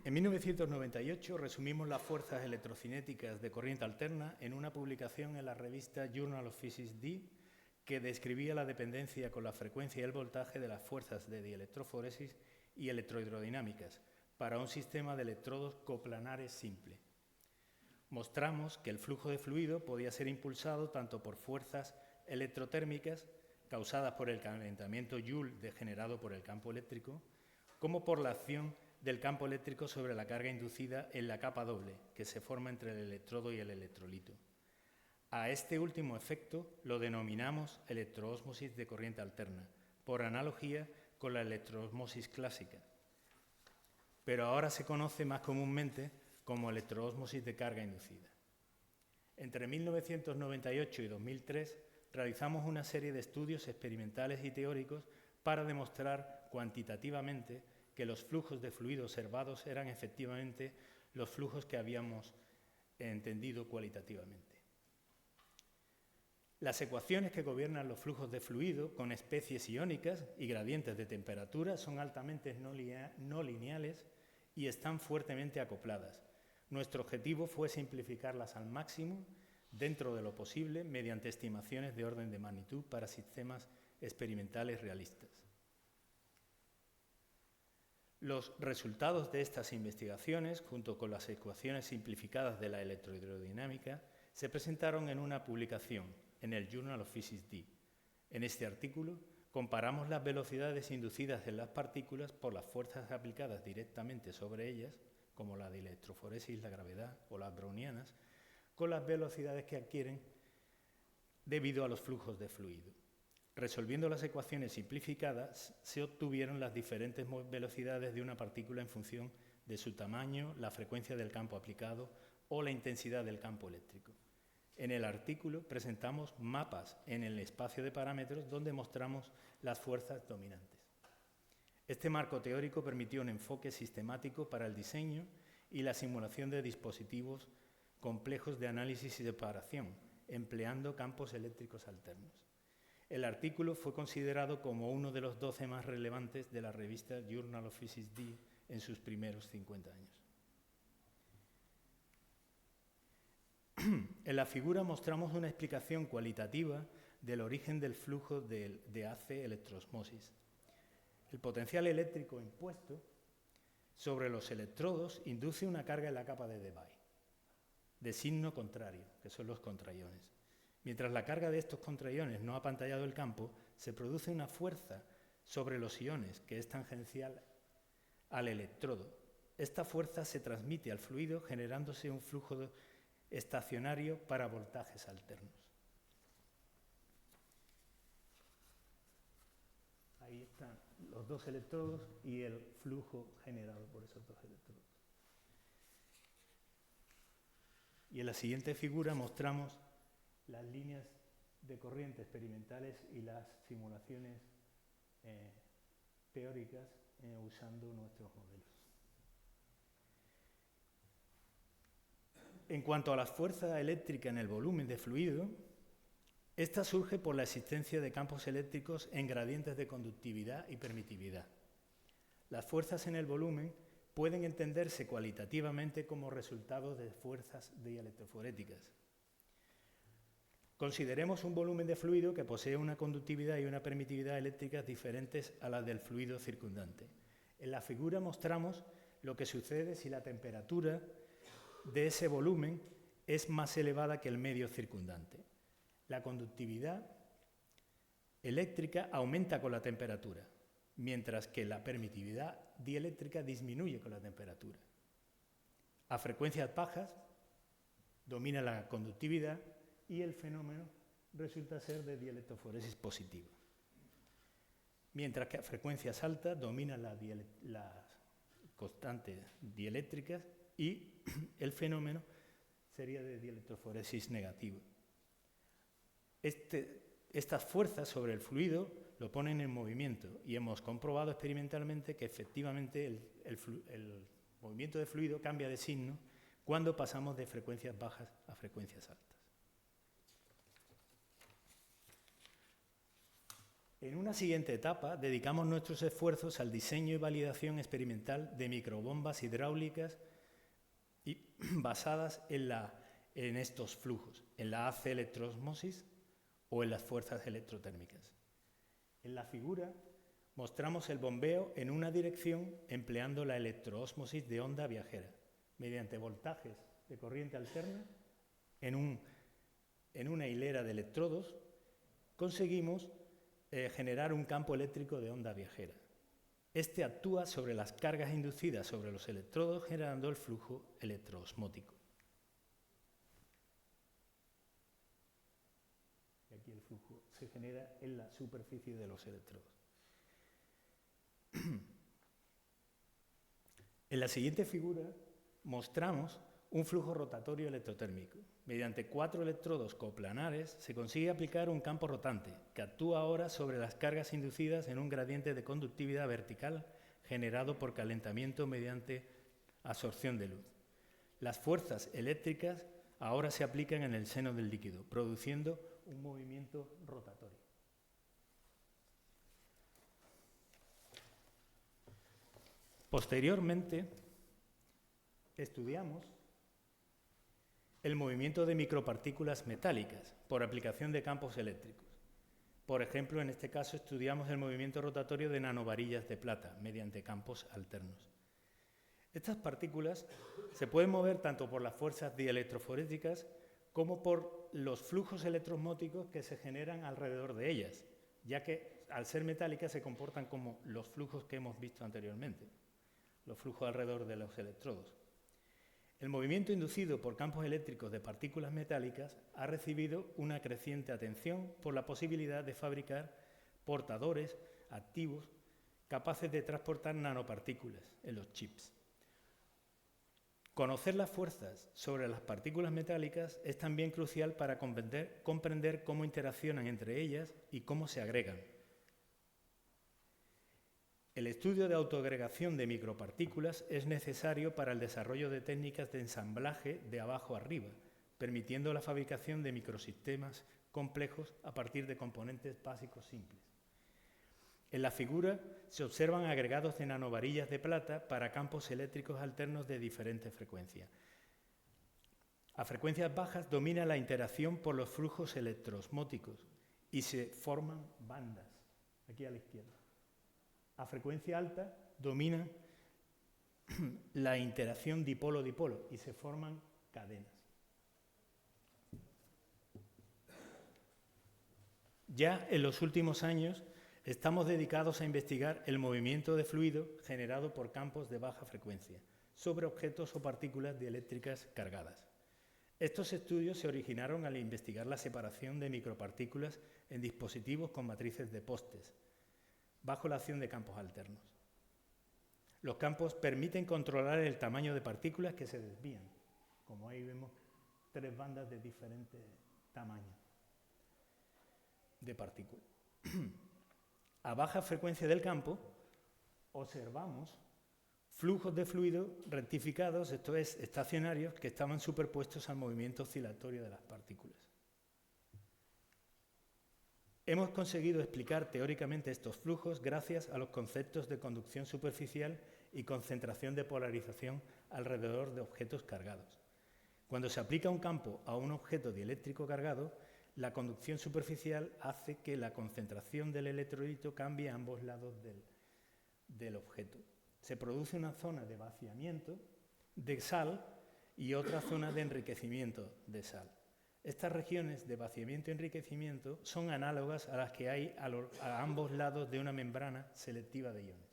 En 1998 resumimos las fuerzas electrocinéticas de corriente alterna en una publicación en la revista Journal of Physics D, que describía la dependencia con la frecuencia y el voltaje de las fuerzas de dielectroforesis y electrohidrodinámicas para un sistema de electrodos coplanares simple. Mostramos que el flujo de fluido podía ser impulsado tanto por fuerzas electrotérmicas causadas por el calentamiento Joule generado por el campo eléctrico, como por la acción del campo eléctrico sobre la carga inducida en la capa doble que se forma entre el electrodo y el electrolito. A este último efecto lo denominamos electroósmosis de corriente alterna, por analogía con la electroósmosis clásica. pero ahora se conoce más comúnmente como electroósmosis de carga inducida. Entre 1998 y 2003 realizamos una serie de estudios experimentales y teóricos para demostrar cuantitativamente que los flujos de fluido observados eran efectivamente los flujos que habíamos entendido cualitativamente. Las ecuaciones que gobiernan los flujos de fluido con especies iónicas y gradientes de temperatura son altamente no lineales y están fuertemente acopladas. Nuestro objetivo fue simplificarlas al máximo dentro de lo posible mediante estimaciones de orden de magnitud para sistemas experimentales realistas. Los resultados de estas investigaciones, junto con las ecuaciones simplificadas de la electrohidrodinámica, se presentaron en una publicación en el Journal of Physics D. En este artículo comparamos las velocidades inducidas en las partículas por las fuerzas aplicadas directamente sobre ellas, como la de electroforesis, la gravedad o las brownianas, con las velocidades que adquieren debido a los flujos de fluido. Resolviendo las ecuaciones simplificadas, se obtuvieron las diferentes velocidades de una partícula en función de su tamaño, la frecuencia del campo aplicado o la intensidad del campo eléctrico. En el artículo presentamos mapas en el espacio de parámetros donde mostramos las fuerzas dominantes. Este marco teórico permitió un enfoque sistemático para el diseño y la simulación de dispositivos complejos de análisis y separación, empleando campos eléctricos alternos. El artículo fue considerado como uno de los 12 más relevantes de la revista Journal of Physics D en sus primeros 50 años. En la figura mostramos una explicación cualitativa del origen del flujo de AC electroosmosis. El potencial eléctrico impuesto sobre los electrodos induce una carga en la capa de Debye, de signo contrario, que son los contraiones. Mientras la carga de estos contraiones no ha apantallado el campo, se produce una fuerza sobre los iones que es tangencial al electrodo. Esta fuerza se transmite al fluido generándose un flujo estacionario para voltajes alternos. Ahí están los dos electrodos y el flujo generado por esos dos electrodos. Y en la siguiente figura mostramos las líneas de corriente experimentales y las simulaciones teóricas usando nuestros modelos. En cuanto a la fuerza eléctrica en el volumen de fluido, esta surge por la existencia de campos eléctricos en gradientes de conductividad y permitividad. Las fuerzas en el volumen pueden entenderse cualitativamente como resultado de fuerzas dielectroforéticas. Consideremos un volumen de fluido que posee una conductividad y una permitividad eléctricas diferentes a las del fluido circundante. En la figura mostramos lo que sucede si la temperatura de ese volumen es más elevada que el medio circundante. La conductividad eléctrica aumenta con la temperatura, mientras que la permitividad dieléctrica disminuye con la temperatura. A frecuencias bajas domina la conductividad y el fenómeno resulta ser de dielectroforesis positiva. Mientras que a frecuencias altas dominan las constantes dieléctricas y el fenómeno sería de dielectroforesis negativa. Estas fuerzas sobre el fluido lo ponen en movimiento y hemos comprobado experimentalmente que efectivamente el movimiento de fluido cambia de signo cuando pasamos de frecuencias bajas a frecuencias altas. En una siguiente etapa dedicamos nuestros esfuerzos al diseño y validación experimental de microbombas hidráulicas basadas en estos flujos, en la AC electroosmosis o en las fuerzas electrotérmicas. En la figura mostramos el bombeo en una dirección empleando la electroosmosis de onda viajera, mediante voltajes de corriente alterna en una hilera de electrodos conseguimos generar un campo eléctrico de onda viajera. Este actúa sobre las cargas inducidas sobre los electrodos generando el flujo electroosmótico. Y aquí el flujo se genera en la superficie de los electrodos. En la siguiente figura mostramos un flujo rotatorio electrotérmico. Mediante 4 electrodos coplanares se consigue aplicar un campo rotante que actúa ahora sobre las cargas inducidas en un gradiente de conductividad vertical generado por calentamiento mediante absorción de luz. Las fuerzas eléctricas ahora se aplican en el seno del líquido, produciendo un movimiento rotatorio. Posteriormente, estudiamos el movimiento de micropartículas metálicas por aplicación de campos eléctricos. Por ejemplo, en este caso estudiamos el movimiento rotatorio de nanovarillas de plata mediante campos alternos. Estas partículas se pueden mover tanto por las fuerzas dielectroforéticas como por los flujos electrosmóticos que se generan alrededor de ellas, ya que al ser metálicas se comportan como los flujos que hemos visto anteriormente, los flujos alrededor de los electrodos. El movimiento inducido por campos eléctricos de partículas metálicas ha recibido una creciente atención por la posibilidad de fabricar portadores activos capaces de transportar nanopartículas en los chips. Conocer las fuerzas sobre las partículas metálicas es también crucial para comprender cómo interaccionan entre ellas y cómo se agregan. El estudio de autoagregación de micropartículas es necesario para el desarrollo de técnicas de ensamblaje de abajo arriba, permitiendo la fabricación de microsistemas complejos a partir de componentes básicos simples. En la figura se observan agregados de nanovarillas de plata para campos eléctricos alternos de diferentes frecuencias. A frecuencias bajas domina la interacción por los flujos electroosmóticos y se forman bandas, aquí a la izquierda. A frecuencia alta domina la interacción dipolo-dipolo y se forman cadenas. Ya en los últimos años estamos dedicados a investigar el movimiento de fluido generado por campos de baja frecuencia sobre objetos o partículas dieléctricas cargadas. Estos estudios se originaron al investigar la separación de micropartículas en dispositivos con matrices de postes, bajo la acción de campos alternos. Los campos permiten controlar el tamaño de partículas que se desvían. Como ahí vemos, 3 bandas de diferentes tamaños de partículas. A baja frecuencia del campo, observamos flujos de fluido rectificados, esto es, estacionarios, que estaban superpuestos al movimiento oscilatorio de las partículas. Hemos conseguido explicar teóricamente estos flujos gracias a los conceptos de conducción superficial y concentración de polarización alrededor de objetos cargados. Cuando se aplica un campo a un objeto dieléctrico cargado, la conducción superficial hace que la concentración del electrolito cambie a ambos lados del objeto. Se produce una zona de vaciamiento de sal y otra zona de enriquecimiento de sal. Estas regiones de vaciamiento y enriquecimiento son análogas a las que hay a ambos lados de una membrana selectiva de iones.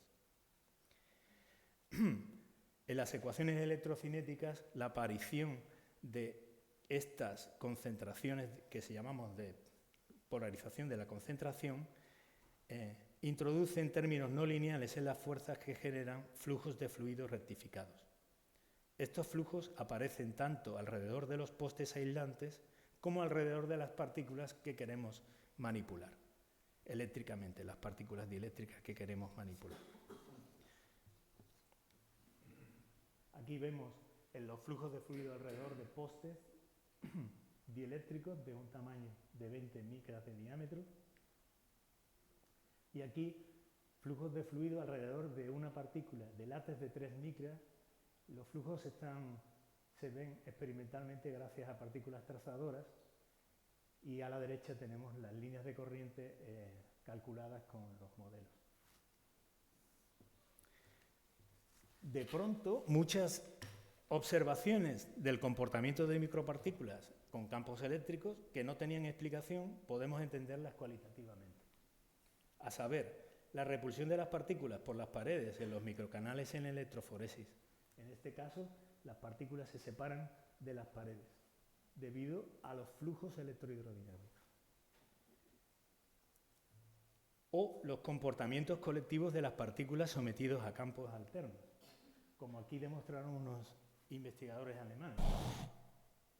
En las ecuaciones electrocinéticas, la aparición de estas concentraciones que se llamamos de polarización de la concentración introducen términos no lineales en las fuerzas que generan flujos de fluidos rectificados. Estos flujos aparecen tanto alrededor de los postes aislantes como alrededor de las partículas que queremos manipular eléctricamente, las partículas dieléctricas que queremos manipular. Aquí vemos los flujos de fluido alrededor de postes dieléctricos de un tamaño de 20 micras de diámetro y aquí flujos de fluido alrededor de una partícula de látex de 3 micras. Los flujos se ven experimentalmente gracias a partículas trazadoras y a la derecha tenemos las líneas de corriente calculadas con los modelos. De pronto, muchas observaciones del comportamiento de micropartículas con campos eléctricos que no tenían explicación, podemos entenderlas cualitativamente. A saber, la repulsión de las partículas por las paredes en los microcanales en electroforesis. En este caso, las partículas se separan de las paredes debido a los flujos electrohidrodinámicos. O los comportamientos colectivos de las partículas sometidos a campos alternos. como aquí demostraron unos investigadores alemanes,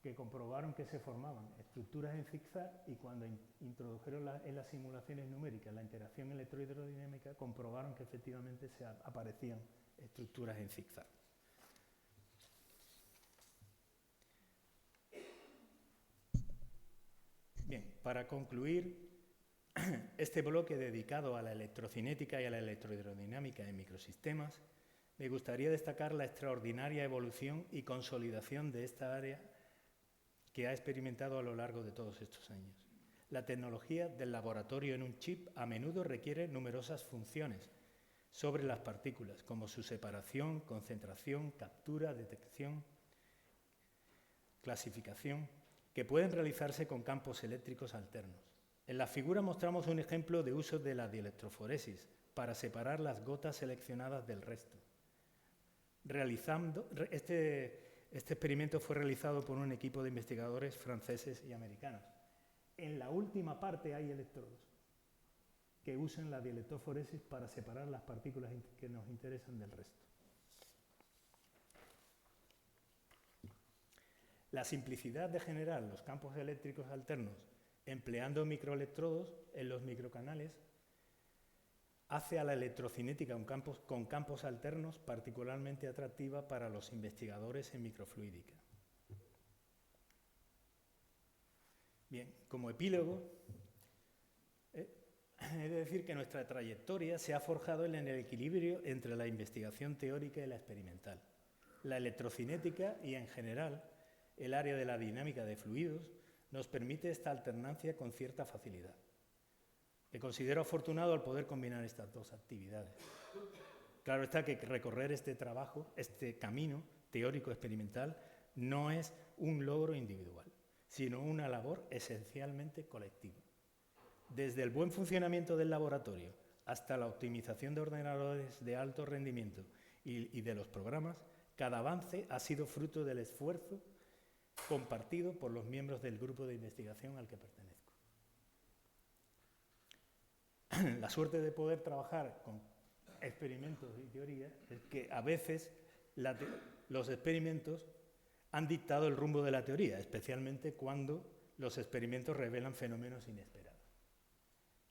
que comprobaron que se formaban estructuras en zigzag y cuando introdujeron en las simulaciones numéricas la interacción electrohidrodinámica, comprobaron que efectivamente se aparecían estructuras en zigzag. Bien, para concluir este bloque dedicado a la electrocinética y a la electrohidrodinámica en microsistemas, me gustaría destacar la extraordinaria evolución y consolidación de esta área que ha experimentado a lo largo de todos estos años. La tecnología del laboratorio en un chip a menudo requiere numerosas funciones sobre las partículas, como su separación, concentración, captura, detección, clasificación, que pueden realizarse con campos eléctricos alternos. En la figura mostramos un ejemplo de uso de la dielectroforesis para separar las gotas seleccionadas del resto. Este experimento fue realizado por un equipo de investigadores franceses y americanos. En la última parte hay electrodos que usan la dielectroforesis para separar las partículas que nos interesan del resto. La simplicidad de generar los campos eléctricos alternos empleando microelectrodos en los microcanales hace a la electrocinética con campos alternos particularmente atractiva para los investigadores en microfluídica. Bien, como epílogo, he de decir que nuestra trayectoria se ha forjado en el equilibrio entre la investigación teórica y la experimental. La electrocinética y, en general, el área de la dinámica de fluidos nos permite esta alternancia con cierta facilidad. Me considero afortunado al poder combinar estas dos actividades. Claro está que recorrer este trabajo, este camino teórico experimental, no es un logro individual, sino una labor esencialmente colectiva. Desde el buen funcionamiento del laboratorio hasta la optimización de ordenadores de alto rendimiento y de los programas, cada avance ha sido fruto del esfuerzo compartido por los miembros del grupo de investigación al que pertenezco. La suerte de poder trabajar con experimentos y teoría es que a veces los experimentos han dictado el rumbo de la teoría, especialmente cuando los experimentos revelan fenómenos inesperados.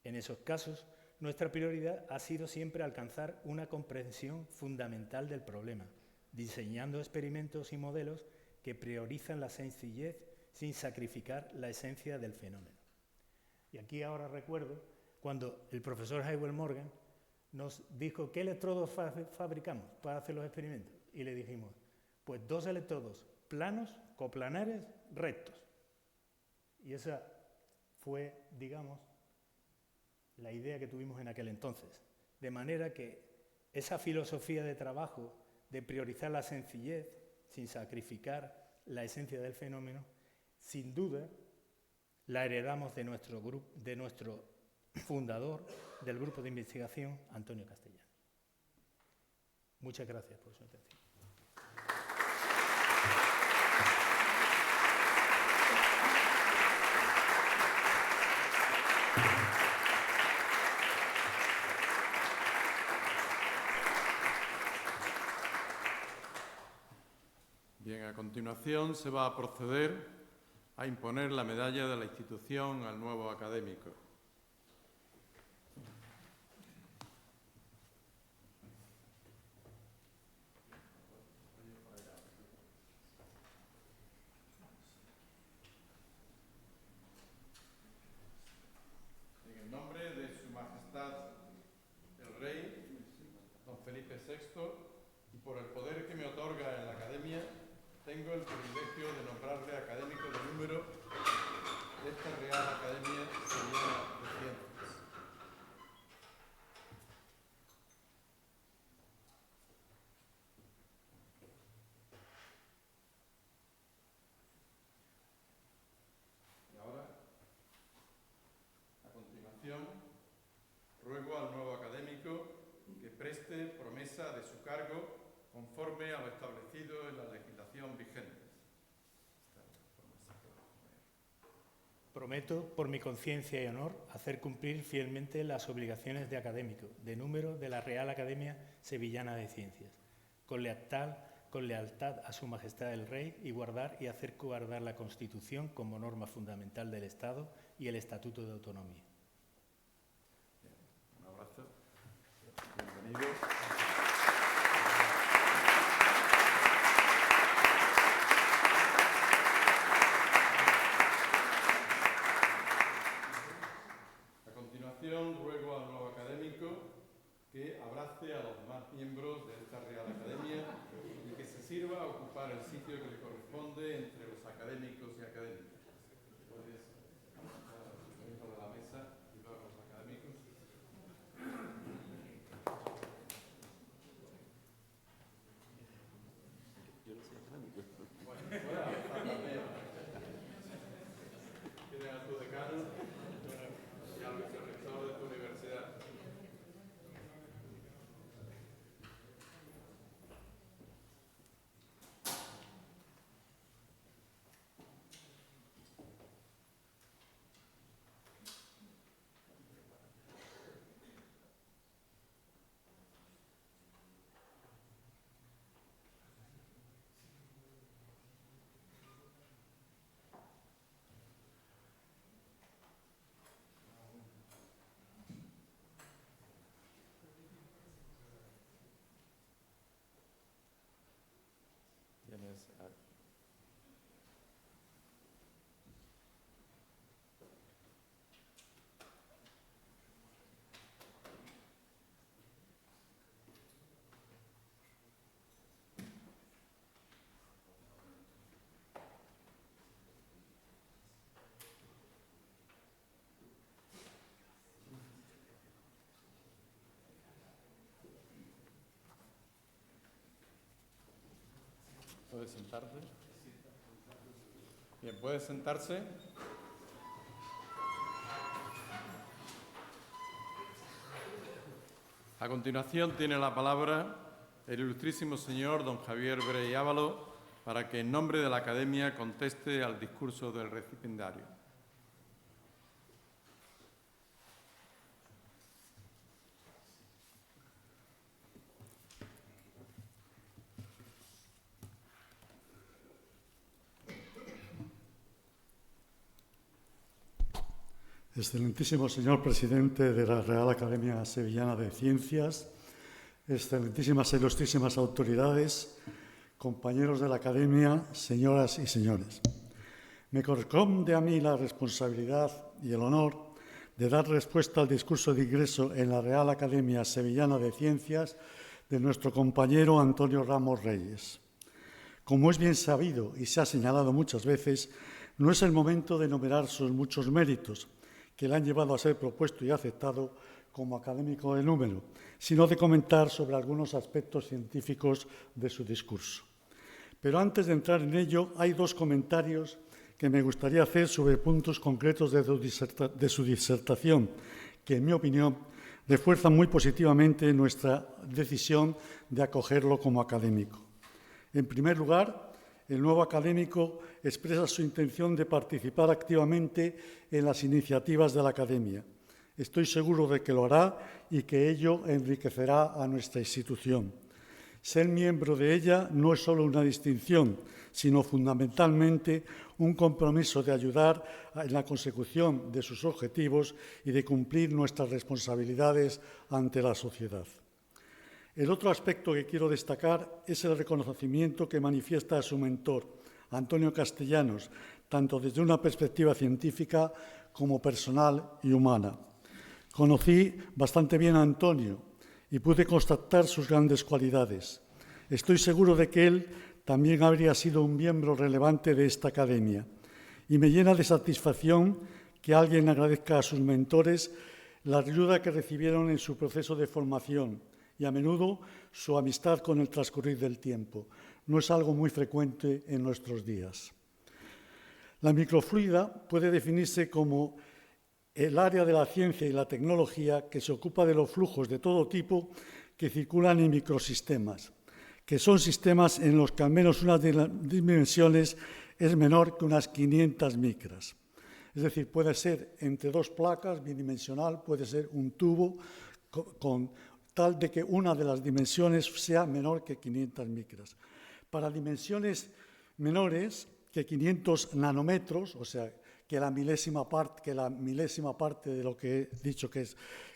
En esos casos, nuestra prioridad ha sido siempre alcanzar una comprensión fundamental del problema, diseñando experimentos y modelos que priorizan la sencillez sin sacrificar la esencia del fenómeno. Y aquí ahora recuerdo cuando el profesor Hywel Morgan nos dijo ¿qué electrodos fabricamos para hacer los experimentos? Y le dijimos, pues 2 electrodos planos, coplanares, rectos. Y esa fue, digamos, la idea que tuvimos en aquel entonces. De manera que esa filosofía de trabajo de priorizar la sencillez sin sacrificar la esencia del fenómeno, sin duda la heredamos de nuestro fundador del grupo de investigación, Antonio Castellano. Muchas gracias por su atención. Bien, a continuación se va a proceder a imponer la medalla de la institución al nuevo académico. En el nombre de Su Majestad el Rey, don Felipe VI, y por el poder que me otorga en la Academia, tengo el privilegio de nombrarle académico de número de esta Real Academia Sevillana de Ciencias. Y ahora, a continuación, ruego al nuevo académico que preste promesa de su cargo conforme a lo establecido en la legislación vigente. Prometo, por mi conciencia y honor, hacer cumplir fielmente las obligaciones de académico, de número de la Real Academia Sevillana de Ciencias, con lealtad a Su Majestad el Rey y guardar y hacer guardar la Constitución como norma fundamental del Estado y el Estatuto de Autonomía. Un abrazo. Bienvenido. A continuación, ruego al nuevo académico que abrace a los demás miembros de esta Real Academia y que se sirva a ocupar el sitio que le corresponde entre los académicos y académicas. Puedes dentro de la mesa y luego los académicos. Yo no soy académico. Bueno, puedes avanzar también. Tienes a tu decano y al vicerrector de tu universidad. Tienes a... ¿Puede sentarse? Bien, ¿puede sentarse? A continuación tiene la palabra el ilustrísimo señor don Javier Brey Ávalo para que en nombre de la Academia conteste al discurso del recipiendario. Excelentísimo señor presidente de la Real Academia Sevillana de Ciencias, excelentísimas e ilustrísimas autoridades, compañeros de la Academia, señoras y señores. Me corresponde a mí la responsabilidad y el honor de dar respuesta al discurso de ingreso en la Real Academia Sevillana de Ciencias de nuestro compañero Antonio Ramos Reyes. Como es bien sabido y se ha señalado muchas veces, no es el momento de enumerar sus muchos méritos que le han llevado a ser propuesto y aceptado como académico de número, sino de comentar sobre algunos aspectos científicos de su discurso. Pero antes de entrar en ello, hay dos comentarios que me gustaría hacer sobre puntos concretos de su disertación, que, en mi opinión, refuerzan muy positivamente nuestra decisión de acogerlo como académico. En primer lugar, el nuevo académico expresa su intención de participar activamente en las iniciativas de la Academia. Estoy seguro de que lo hará y que ello enriquecerá a nuestra institución. Ser miembro de ella no es solo una distinción, sino fundamentalmente un compromiso de ayudar en la consecución de sus objetivos y de cumplir nuestras responsabilidades ante la sociedad. El otro aspecto que quiero destacar es el reconocimiento que manifiesta a su mentor, Antonio Castellanos, tanto desde una perspectiva científica como personal y humana. Conocí bastante bien a Antonio y pude constatar sus grandes cualidades. Estoy seguro de que él también habría sido un miembro relevante de esta academia y me llena de satisfacción que alguien agradezca a sus mentores la ayuda que recibieron en su proceso de formación y a menudo su amistad con el transcurrir del tiempo. No es algo muy frecuente en nuestros días. La microfluida puede definirse como el área de la ciencia y la tecnología que se ocupa de los flujos de todo tipo que circulan en microsistemas, que son sistemas en los que al menos una de las dimensiones es menor que unas 500 micras. Es decir, puede ser entre dos placas, bidimensional, puede ser un tubo con tal de que una de las dimensiones sea menor que 500 micras. Para dimensiones menores que 500 nanómetros, o sea, que la milésima parte de lo que he dicho que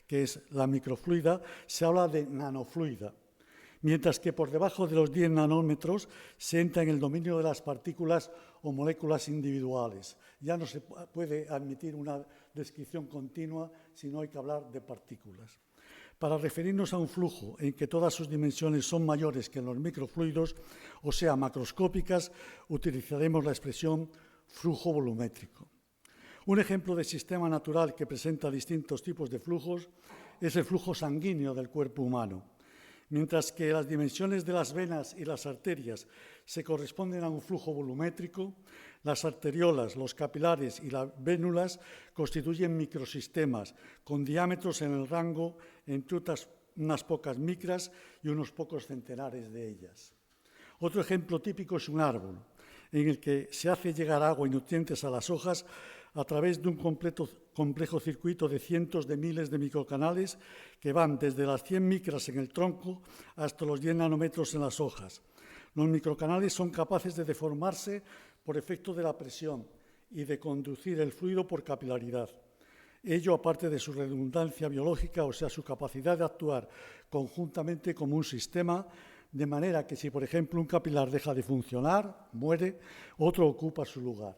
es la microfluida, se habla de nanofluida, mientras que por debajo de los 10 nanómetros se entra en el dominio de las partículas o moléculas individuales. Ya no se puede admitir una descripción continua, sino hay que hablar de partículas. Para referirnos a un flujo en que todas sus dimensiones son mayores que en los microfluidos, o sea, macroscópicas, utilizaremos la expresión flujo volumétrico. Un ejemplo de sistema natural que presenta distintos tipos de flujos es el flujo sanguíneo del cuerpo humano. Mientras que las dimensiones de las venas y las arterias se corresponden a un flujo volumétrico, las arteriolas, los capilares y las vénulas constituyen microsistemas con diámetros en el rango entre unas pocas micras y unos pocos centenares de ellas. Otro ejemplo típico es un árbol, en el que se hace llegar agua y nutrientes a las hojas a través de un complejo circuito de cientos de miles de microcanales que van desde las 100 micras en el tronco hasta los 10 nanómetros en las hojas. Los microcanales son capaces de deformarse por efecto de la presión y de conducir el fluido por capilaridad. Ello aparte de su redundancia biológica, o sea, su capacidad de actuar conjuntamente como un sistema, de manera que si, por ejemplo, un capilar deja de funcionar, muere, otro ocupa su lugar.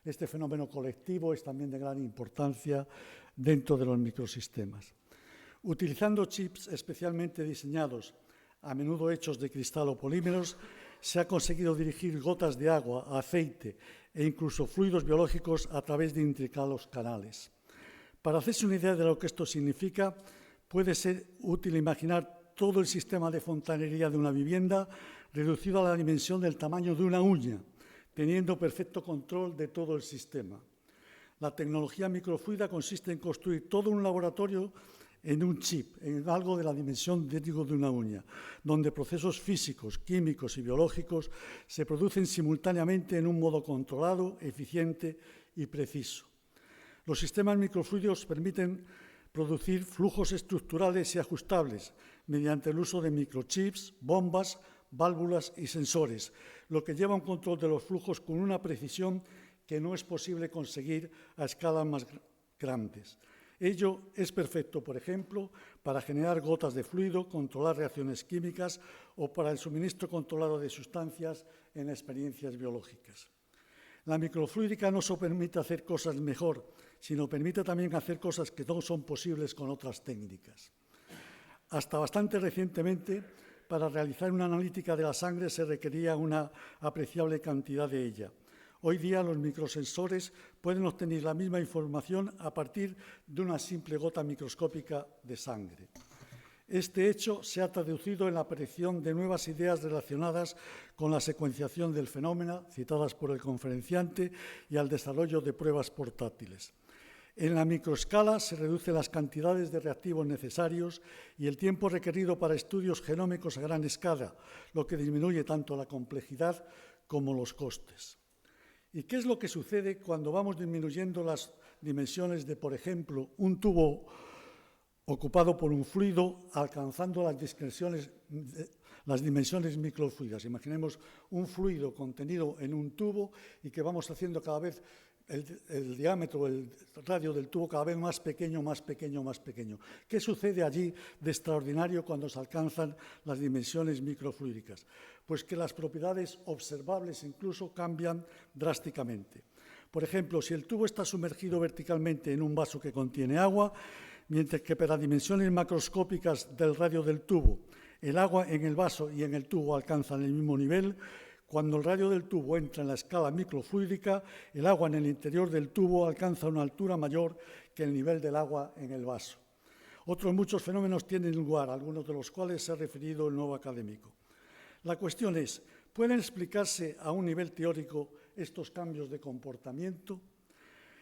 Este fenómeno colectivo es también de gran importancia dentro de los microsistemas. Utilizando chips especialmente diseñados, a menudo hechos de cristal o polímeros, se ha conseguido dirigir gotas de agua, aceite e incluso fluidos biológicos a través de intricados canales. Para hacerse una idea de lo que esto significa, puede ser útil imaginar todo el sistema de fontanería de una vivienda reducido a la dimensión del tamaño de una uña, teniendo perfecto control de todo el sistema. La tecnología microfluida consiste en construir todo un laboratorio en un chip, en algo de la dimensión de una uña, donde procesos físicos, químicos y biológicos se producen simultáneamente en un modo controlado, eficiente y preciso. Los sistemas microfluidos permiten producir flujos estructurales y ajustables mediante el uso de microchips, bombas, válvulas y sensores, lo que lleva a un control de los flujos con una precisión que no es posible conseguir a escalas más grandes. Ello es perfecto, por ejemplo, para generar gotas de fluido, controlar reacciones químicas o para el suministro controlado de sustancias en experiencias biológicas. La microfluídica no solo permite hacer cosas mejor, sino permite también hacer cosas que no son posibles con otras técnicas. Hasta bastante recientemente, para realizar una analítica de la sangre se requería una apreciable cantidad de ella. Hoy día los microsensores pueden obtener la misma información a partir de una simple gota microscópica de sangre. Este hecho se ha traducido en la aparición de nuevas ideas relacionadas con la secuenciación del fenómeno, citadas por el conferenciante, y al desarrollo de pruebas portátiles. En la microescala se reducen las cantidades de reactivos necesarios y el tiempo requerido para estudios genómicos a gran escala, lo que disminuye tanto la complejidad como los costes. ¿Y qué es lo que sucede cuando vamos disminuyendo las dimensiones de, por ejemplo, un tubo ocupado por un fluido, alcanzando las dimensiones microfluidas? Imaginemos un fluido contenido en un tubo y que vamos haciendo cada vez el diámetro, el radio del tubo cada vez más pequeño, más pequeño, más pequeño. ¿Qué sucede allí de extraordinario cuando se alcanzan las dimensiones microfluídicas? Pues que las propiedades observables incluso cambian drásticamente. Por ejemplo, si el tubo está sumergido verticalmente en un vaso que contiene agua, mientras que para dimensiones macroscópicas del radio del tubo, el agua en el vaso y en el tubo alcanzan el mismo nivel, cuando el radio del tubo entra en la escala microfluídica, el agua en el interior del tubo alcanza una altura mayor que el nivel del agua en el vaso. Otros muchos fenómenos tienen lugar, algunos de los cuales se ha referido el nuevo académico. La cuestión es, ¿pueden explicarse a un nivel teórico estos cambios de comportamiento?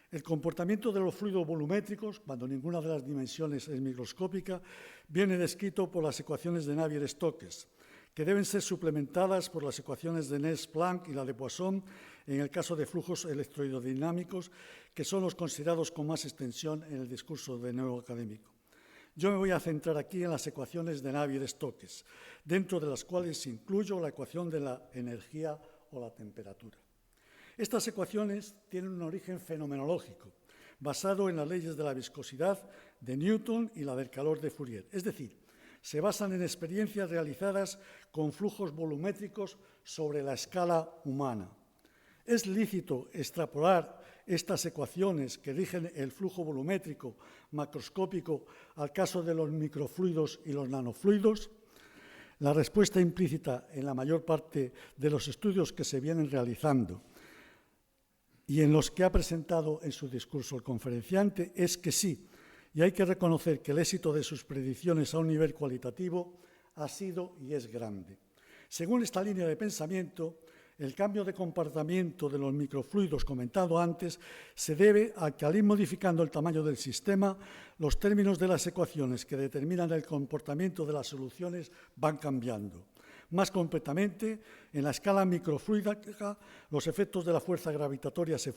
El comportamiento de los fluidos volumétricos, cuando ninguna de las dimensiones es microscópica, viene descrito por las ecuaciones de Navier-Stokes, que deben ser suplementadas por las ecuaciones de Nernst-Planck y la de Poisson en el caso de flujos electrohidrodinámicos, que son los considerados con más extensión en el discurso del nuevo académico. Yo me voy a centrar aquí en las ecuaciones de Navier-Stokes, dentro de las cuales incluyo la ecuación de la energía o la temperatura. Estas ecuaciones tienen un origen fenomenológico, basado en las leyes de la viscosidad de Newton y la del calor de Fourier. Es decir, se basan en experiencias realizadas con flujos volumétricos sobre la escala humana. Es lícito extrapolar estas ecuaciones que rigen el flujo volumétrico macroscópico al caso de los microfluidos y los nanofluidos. La respuesta implícita en la mayor parte de los estudios que se vienen realizando y en los que ha presentado en su discurso el conferenciante es que sí, y hay que reconocer que el éxito de sus predicciones a un nivel cualitativo ha sido y es grande. Según esta línea de pensamiento, el cambio de comportamiento de los microfluidos comentado antes se debe a que al ir modificando el tamaño del sistema, los términos de las ecuaciones que determinan el comportamiento de las soluciones van cambiando. Más concretamente, en la escala microfluídica, los efectos de la fuerza gravitatoria se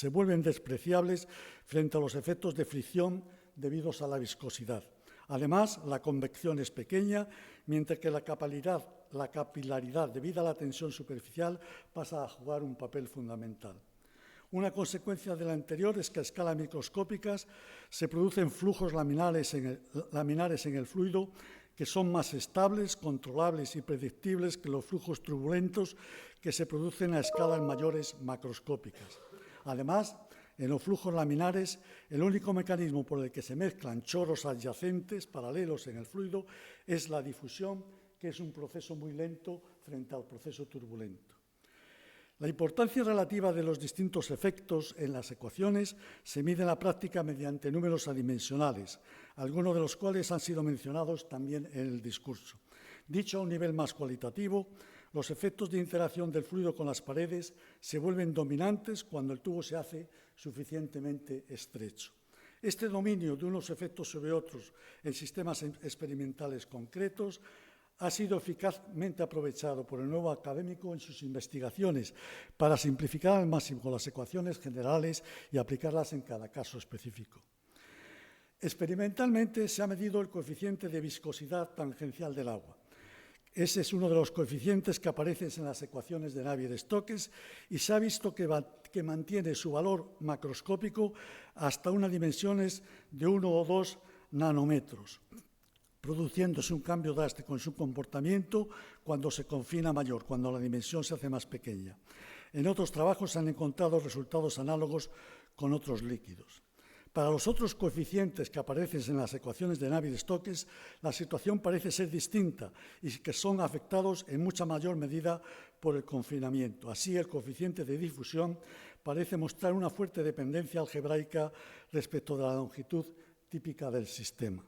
vuelven despreciables frente a los efectos de fricción debidos a la viscosidad. Además, la convección es pequeña, mientras que la capilaridad debida a la tensión superficial pasa a jugar un papel fundamental. Una consecuencia de la anterior es que a escala microscópica se producen flujos laminares en el fluido que son más estables, controlables y predictibles que los flujos turbulentos que se producen a escalas mayores macroscópicas. Además, en los flujos laminares, el único mecanismo por el que se mezclan chorros adyacentes, paralelos en el fluido, es la difusión, que es un proceso muy lento frente al proceso turbulento. La importancia relativa de los distintos efectos en las ecuaciones se mide en la práctica mediante números adimensionales, algunos de los cuales han sido mencionados también en el discurso. Dicho a un nivel más cualitativo, los efectos de interacción del fluido con las paredes se vuelven dominantes cuando el tubo se hace suficientemente estrecho. Este dominio de unos efectos sobre otros en sistemas experimentales concretos ha sido eficazmente aprovechado por el nuevo académico en sus investigaciones para simplificar al máximo las ecuaciones generales y aplicarlas en cada caso específico. Experimentalmente se ha medido el coeficiente de viscosidad tangencial del agua. Ese es uno de los coeficientes que aparecen en las ecuaciones de Navier-Stokes y se ha visto que mantiene su valor macroscópico hasta unas dimensiones de 1 o 2 nanómetros, produciéndose un cambio drástico en su comportamiento cuando se confina mayor, cuando la dimensión se hace más pequeña. En otros trabajos se han encontrado resultados análogos con otros líquidos. Para los otros coeficientes que aparecen en las ecuaciones de Navier-Stokes, la situación parece ser distinta y que son afectados en mucha mayor medida por el confinamiento. Así, el coeficiente de difusión parece mostrar una fuerte dependencia algebraica respecto de la longitud típica del sistema.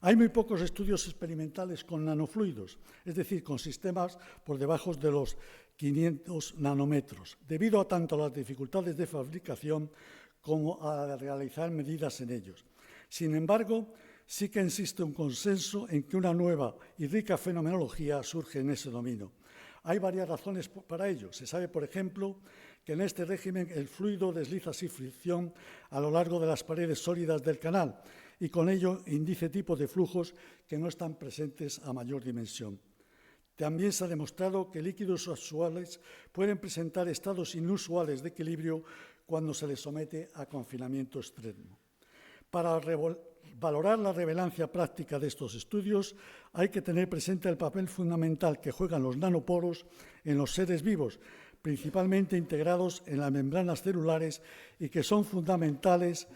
Hay muy pocos estudios experimentales con nanofluidos, es decir, con sistemas por debajo de los 500 nanómetros, debido a tanto a las dificultades de fabricación como a realizar medidas en ellos. Sin embargo, sí que existe un consenso en que una nueva y rica fenomenología surge en ese dominio. Hay varias razones para ello. Se sabe, por ejemplo, que en este régimen el fluido desliza sin fricción a lo largo de las paredes sólidas del canal y con ello indice tipos de flujos que no están presentes a mayor dimensión. También se ha demostrado que líquidos usuales pueden presentar estados inusuales de equilibrio cuando se les somete a confinamiento extremo. Para valorar la relevancia práctica de estos estudios, hay que tener presente el papel fundamental que juegan los nanoporos en los seres vivos, principalmente integrados en las membranas celulares y que son fundamentales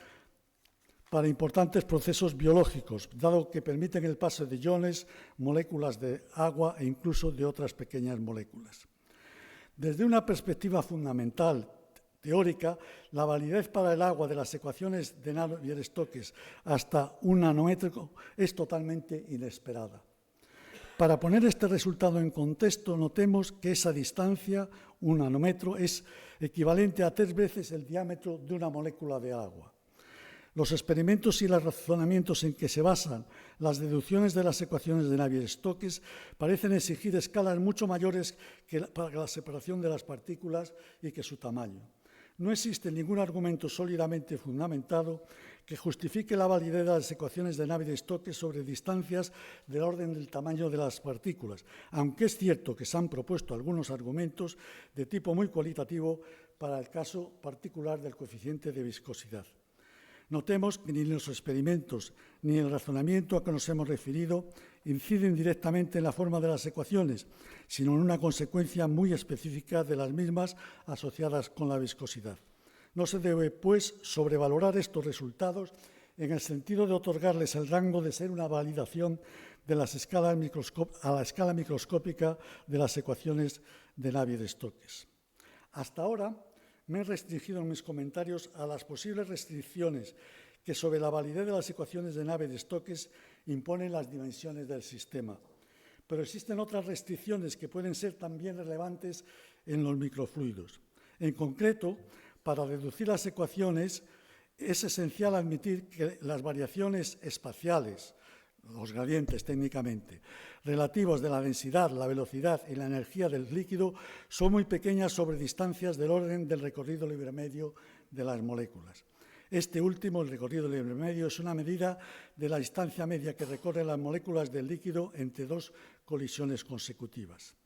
para importantes procesos biológicos, dado que permiten el paso de iones, moléculas de agua e incluso de otras pequeñas moléculas. Desde una perspectiva fundamental, teórica, la validez para el agua de las ecuaciones de Navier-Stokes hasta un nanómetro es totalmente inesperada. Para poner este resultado en contexto, notemos que esa distancia, un nanómetro, es equivalente a 3 veces el diámetro de una molécula de agua. Los experimentos y los razonamientos en que se basan las deducciones de las ecuaciones de Navier-Stokes parecen exigir escalas mucho mayores para la separación de las partículas y que su tamaño. No existe ningún argumento sólidamente fundamentado que justifique la validez de las ecuaciones de Navier-Stokes sobre distancias del orden del tamaño de las partículas, aunque es cierto que se han propuesto algunos argumentos de tipo muy cualitativo para el caso particular del coeficiente de viscosidad. Notemos que ni los experimentos ni el razonamiento a que nos hemos referido inciden directamente en la forma de las ecuaciones, sino en una consecuencia muy específica de las mismas asociadas con la viscosidad. No se debe, pues, sobrevalorar estos resultados en el sentido de otorgarles el rango de ser una validación de a la escala microscópica de las ecuaciones de Navier-Stokes. Hasta ahora me he restringido en mis comentarios a las posibles restricciones que sobre la validez de las ecuaciones de Navier-Stokes imponen las dimensiones del sistema. Pero existen otras restricciones que pueden ser también relevantes en los microfluidos. En concreto, para deducir las ecuaciones es esencial admitir que las variaciones espaciales, los gradientes técnicamente, relativos de la densidad, la velocidad y la energía del líquido son muy pequeñas sobre distancias del orden del recorrido libre medio de las moléculas. Este último, el recorrido libre medio, es una medida de la distancia media que recorren las moléculas del líquido entre dos colisiones consecutivas.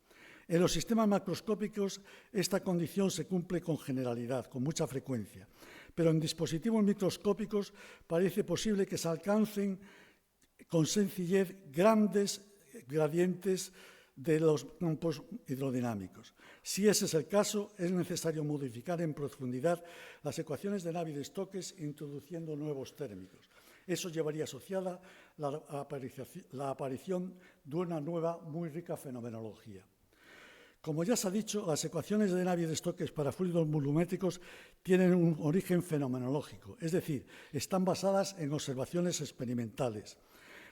En los sistemas macroscópicos esta condición se cumple con generalidad, con mucha frecuencia, pero en dispositivos microscópicos parece posible que se alcancen con sencillez grandes gradientes de los campos hidrodinámicos. Si ese es el caso, es necesario modificar en profundidad las ecuaciones de Navier-Stokes introduciendo nuevos térmicos. Eso llevaría asociada la aparición de una nueva, muy rica fenomenología. Como ya se ha dicho, las ecuaciones de Navier-Stokes para fluidos volumétricos tienen un origen fenomenológico, es decir, están basadas en observaciones experimentales.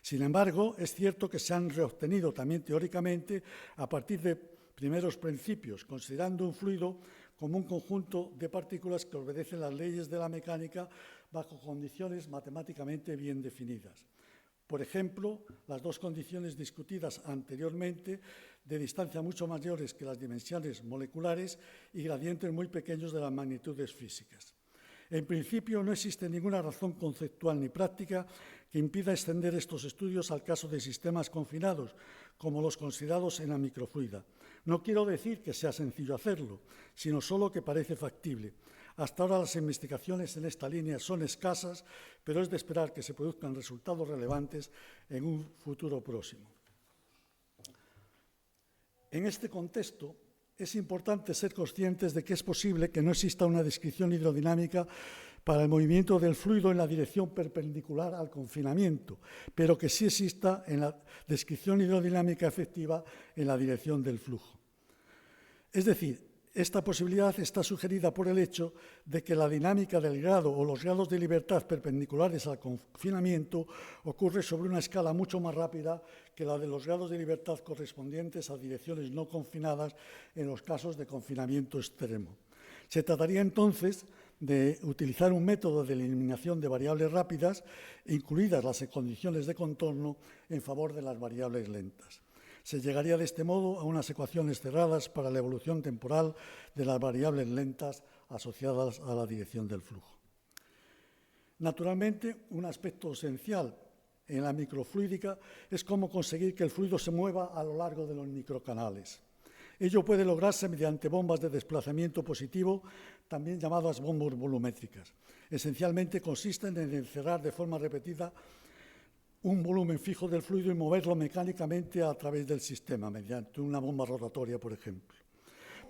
Sin embargo, es cierto que se han reobtenido también teóricamente a partir de primeros principios, considerando un fluido como un conjunto de partículas que obedecen las leyes de la mecánica bajo condiciones matemáticamente bien definidas. Por ejemplo, las dos condiciones discutidas anteriormente de distancia mucho mayores que las dimensiones moleculares y gradientes muy pequeños de las magnitudes físicas. En principio, no existe ninguna razón conceptual ni práctica que impida extender estos estudios al caso de sistemas confinados, como los considerados en la microfluida. No quiero decir que sea sencillo hacerlo, sino solo que parece factible. Hasta ahora las investigaciones en esta línea son escasas, pero es de esperar que se produzcan resultados relevantes en un futuro próximo. En este contexto, es importante ser conscientes de que es posible que no exista una descripción hidrodinámica para el movimiento del fluido en la dirección perpendicular al confinamiento, pero que sí exista en la descripción hidrodinámica efectiva en la dirección del flujo. Es decir, esta posibilidad está sugerida por el hecho de que la dinámica del grado o los grados de libertad perpendiculares al confinamiento ocurre sobre una escala mucho más rápida que la de los grados de libertad correspondientes a direcciones no confinadas en los casos de confinamiento extremo. Se trataría entonces de utilizar un método de eliminación de variables rápidas, incluidas las condiciones de contorno, en favor de las variables lentas. Se llegaría de este modo a unas ecuaciones cerradas para la evolución temporal de las variables lentas asociadas a la dirección del flujo. Naturalmente, un aspecto esencial en la microfluídica es cómo conseguir que el fluido se mueva a lo largo de los microcanales. Ello puede lograrse mediante bombas de desplazamiento positivo, también llamadas bombas volumétricas. Esencialmente consisten en encerrar de forma repetida un volumen fijo del fluido y moverlo mecánicamente a través del sistema, mediante una bomba rotatoria, por ejemplo.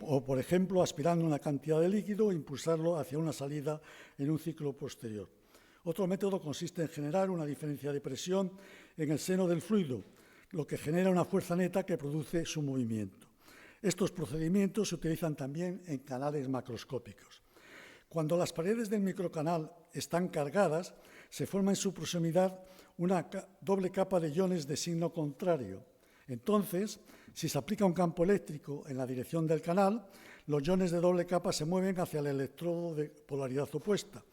O, por ejemplo, aspirando una cantidad de líquido e impulsarlo hacia una salida en un ciclo posterior. Otro método consiste en generar una diferencia de presión en el seno del fluido, lo que genera una fuerza neta que produce su movimiento. Estos procedimientos se utilizan también en canales macroscópicos. Cuando las paredes del microcanal están cargadas, se forma en su proximidad una doble capa de iones de signo contrario. Entonces, si se aplica un campo eléctrico en la dirección del canal, los iones de doble capa se mueven hacia el electrodo de polaridad opuesta.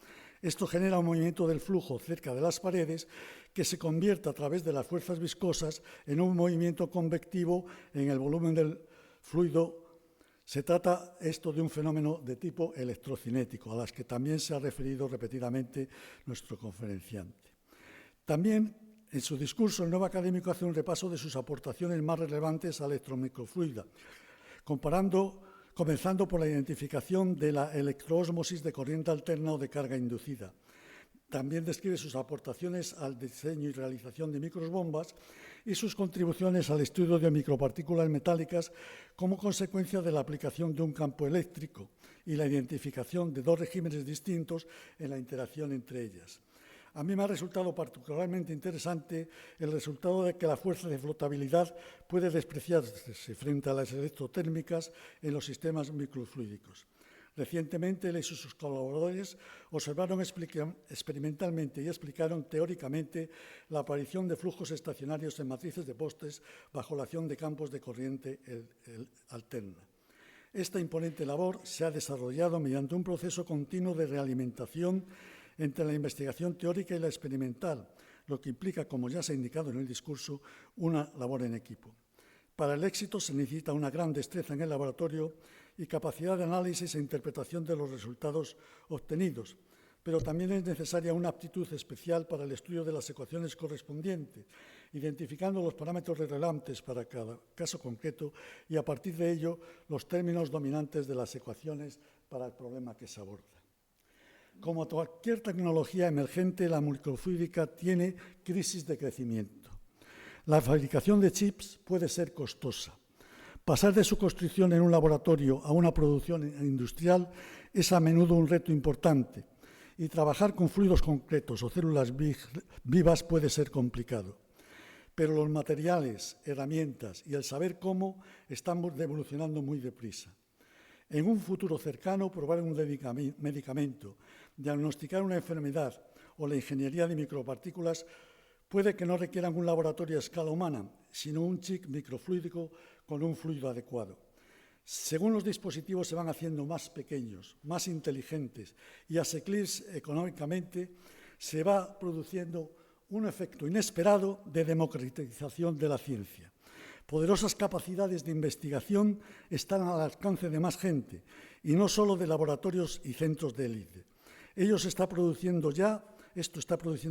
Esto genera un movimiento del flujo cerca de las paredes que se convierte a través de las fuerzas viscosas en un movimiento convectivo en el volumen del fluido Se trata esto de un fenómeno de tipo electrocinético, a las que también se ha referido repetidamente nuestro conferenciante. También, en su discurso, el nuevo académico hace un repaso de sus aportaciones más relevantes a la electromicrofluida, comenzando por la identificación de la electroósmosis de corriente alterna o de carga inducida. También describe sus aportaciones al diseño y realización de microbombas y sus contribuciones al estudio de micropartículas metálicas como consecuencia de la aplicación de un campo eléctrico y la identificación de dos regímenes distintos en la interacción entre ellas. A mí me ha resultado particularmente interesante el resultado de que la fuerza de flotabilidad puede despreciarse frente a las electrotérmicas en los sistemas microfluídicos. Recientemente, él y sus colaboradores observaron experimentalmente y explicaron teóricamente la aparición de flujos estacionarios en matrices de postes bajo la acción de campos de corriente alterna. Esta imponente labor se ha desarrollado mediante un proceso continuo de realimentación entre la investigación teórica y la experimental, lo que implica, como ya se ha indicado en el discurso, una labor en equipo. Para el éxito se necesita una gran destreza en el laboratorio y capacidad de análisis e interpretación de los resultados obtenidos, pero también es necesaria una aptitud especial para el estudio de las ecuaciones correspondientes, identificando los parámetros relevantes para cada caso concreto y, a partir de ello, los términos dominantes de las ecuaciones para el problema que se aborda. Como cualquier tecnología emergente, la microfluídica tiene crisis de crecimiento. La fabricación de chips puede ser costosa. Pasar de su construcción en un laboratorio a una producción industrial es a menudo un reto importante, y trabajar con fluidos concretos o células vivas puede ser complicado. Pero los materiales, herramientas y el saber cómo están evolucionando muy deprisa. En un futuro cercano, probar un medicamento, diagnosticar una enfermedad o la ingeniería de micropartículas puede que no requieran un laboratorio a escala humana, sino un chip microfluídico con un fluido adecuado. Según los dispositivos se van haciendo más pequeños, más inteligentes y asequibles económicamente, se va produciendo un efecto inesperado de democratización de la ciencia. Poderosas capacidades de investigación están al alcance de más gente, y no solo de laboratorios y centros de élite. Esto está produciendo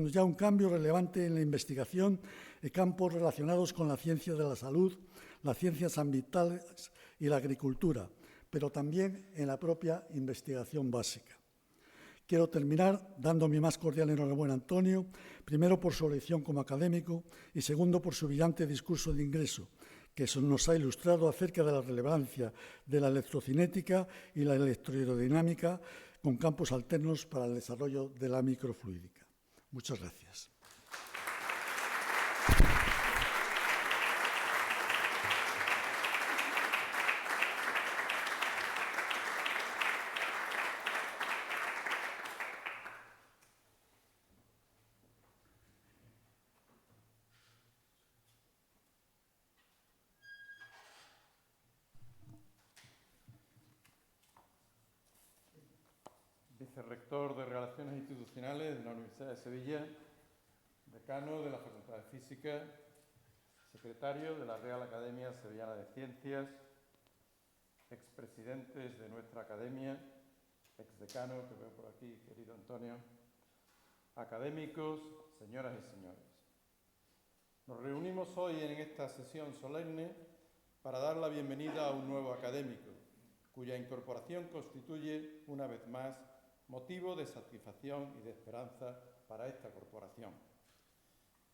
ya un cambio relevante en la investigación en campos relacionados con la ciencia de la salud, las ciencias ambientales y la agricultura, pero también en la propia investigación básica. Quiero terminar dando mi más cordial enhorabuena a Antonio, primero por su elección como académico y segundo por su brillante discurso de ingreso, que nos ha ilustrado acerca de la relevancia de la electrocinética y la electroaerodinámica con campos alternos para el desarrollo de la microfluídica. Muchas gracias. Vicerrector de Relaciones Institucionales de la Universidad de Sevilla, decano de la Facultad de Física, secretario de la Real Academia Sevillana de Ciencias, expresidentes de nuestra academia, exdecano, que veo por aquí, querido Antonio, académicos, señoras y señores. Nos reunimos hoy en esta sesión solemne para dar la bienvenida a un nuevo académico, cuya incorporación constituye, una vez más, motivo de satisfacción y de esperanza para esta corporación.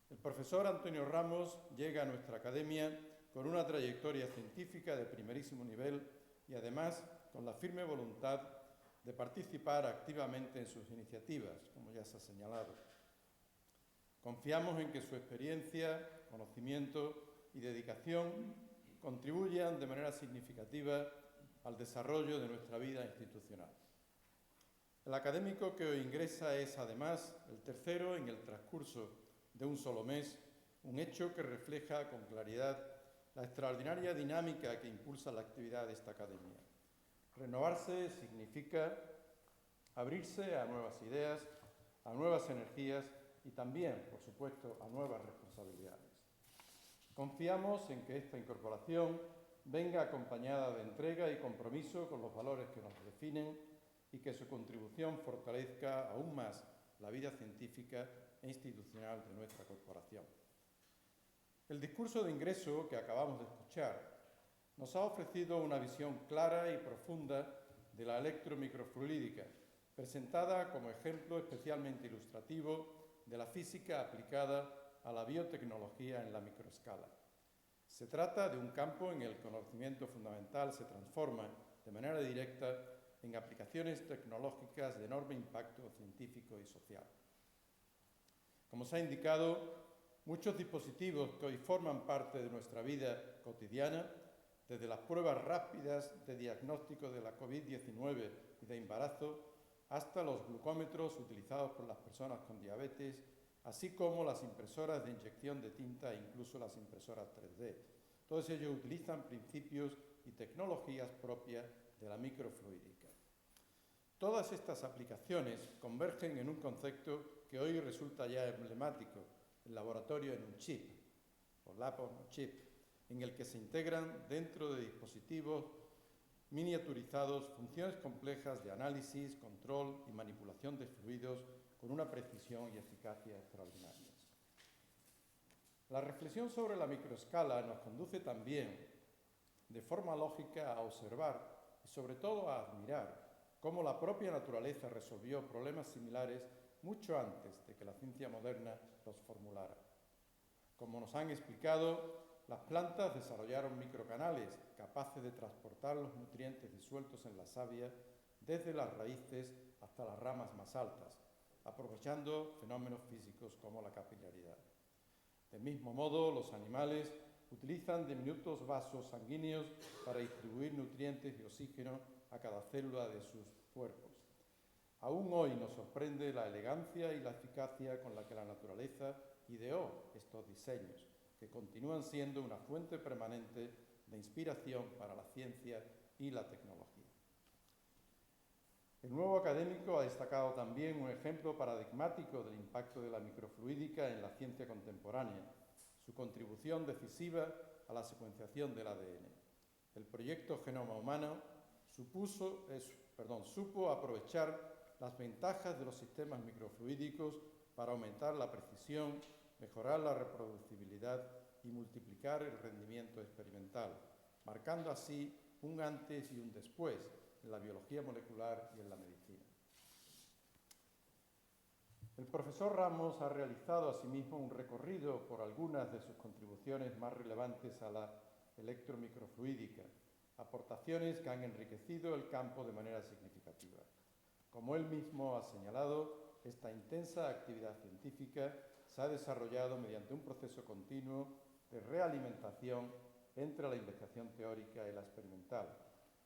El profesor Antonio Ramos llega a nuestra academia con una trayectoria científica de primerísimo nivel y además con la firme voluntad de participar activamente en sus iniciativas, como ya se ha señalado. Confiamos en que su experiencia, conocimiento y dedicación contribuyan de manera significativa al desarrollo de nuestra vida institucional. El académico que hoy ingresa es, además, el tercero en el transcurso de un solo mes, un hecho que refleja con claridad la extraordinaria dinámica que impulsa la actividad de esta academia. Renovarse significa abrirse a nuevas ideas, a nuevas energías y también, por supuesto, a nuevas responsabilidades. Confiamos en que esta incorporación venga acompañada de entrega y compromiso con los valores que nos definen y que su contribución fortalezca aún más la vida científica e institucional de nuestra corporación. El discurso de ingreso que acabamos de escuchar nos ha ofrecido una visión clara y profunda de la electromicrofluídica, presentada como ejemplo especialmente ilustrativo de la física aplicada a la biotecnología en la microescala. Se trata de un campo en el que el conocimiento fundamental se transforma de manera directa en aplicaciones tecnológicas de enorme impacto científico y social. Como se ha indicado, muchos dispositivos que hoy forman parte de nuestra vida cotidiana, desde las pruebas rápidas de diagnóstico de la COVID-19 y de embarazo, hasta los glucómetros utilizados por las personas con diabetes, así como las impresoras de inyección de tinta e incluso las impresoras 3D. Todos ellos utilizan principios y tecnologías propias de la microfluídica. Todas estas aplicaciones convergen en un concepto que hoy resulta ya emblemático, el laboratorio en un chip, o lab on a chip, en el que se integran dentro de dispositivos miniaturizados funciones complejas de análisis, control y manipulación de fluidos con una precisión y eficacia extraordinarias. La reflexión sobre la microescala nos conduce también de forma lógica a observar y sobre todo a admirar cómo la propia naturaleza resolvió problemas similares mucho antes de que la ciencia moderna los formulara. Como nos han explicado, las plantas desarrollaron microcanales capaces de transportar los nutrientes disueltos en la savia desde las raíces hasta las ramas más altas, aprovechando fenómenos físicos como la capilaridad. Del mismo modo, los animales utilizan diminutos vasos sanguíneos para distribuir nutrientes y oxígeno a cada célula de sus cuerpos. Aún hoy nos sorprende la elegancia y la eficacia con la que la naturaleza ideó estos diseños, que continúan siendo una fuente permanente de inspiración para la ciencia y la tecnología. El nuevo académico ha destacado también un ejemplo paradigmático del impacto de la microfluídica en la ciencia contemporánea, su contribución decisiva a la secuenciación del ADN. El proyecto Genoma Humano supo aprovechar las ventajas de los sistemas microfluídicos para aumentar la precisión, mejorar la reproducibilidad y multiplicar el rendimiento experimental, marcando así un antes y un después en la biología molecular y en la medicina. El profesor Ramos ha realizado asimismo un recorrido por algunas de sus contribuciones más relevantes a la electromicrofluídica, aportaciones que han enriquecido el campo de manera significativa. Como él mismo ha señalado, esta intensa actividad científica se ha desarrollado mediante un proceso continuo de realimentación entre la investigación teórica y la experimental,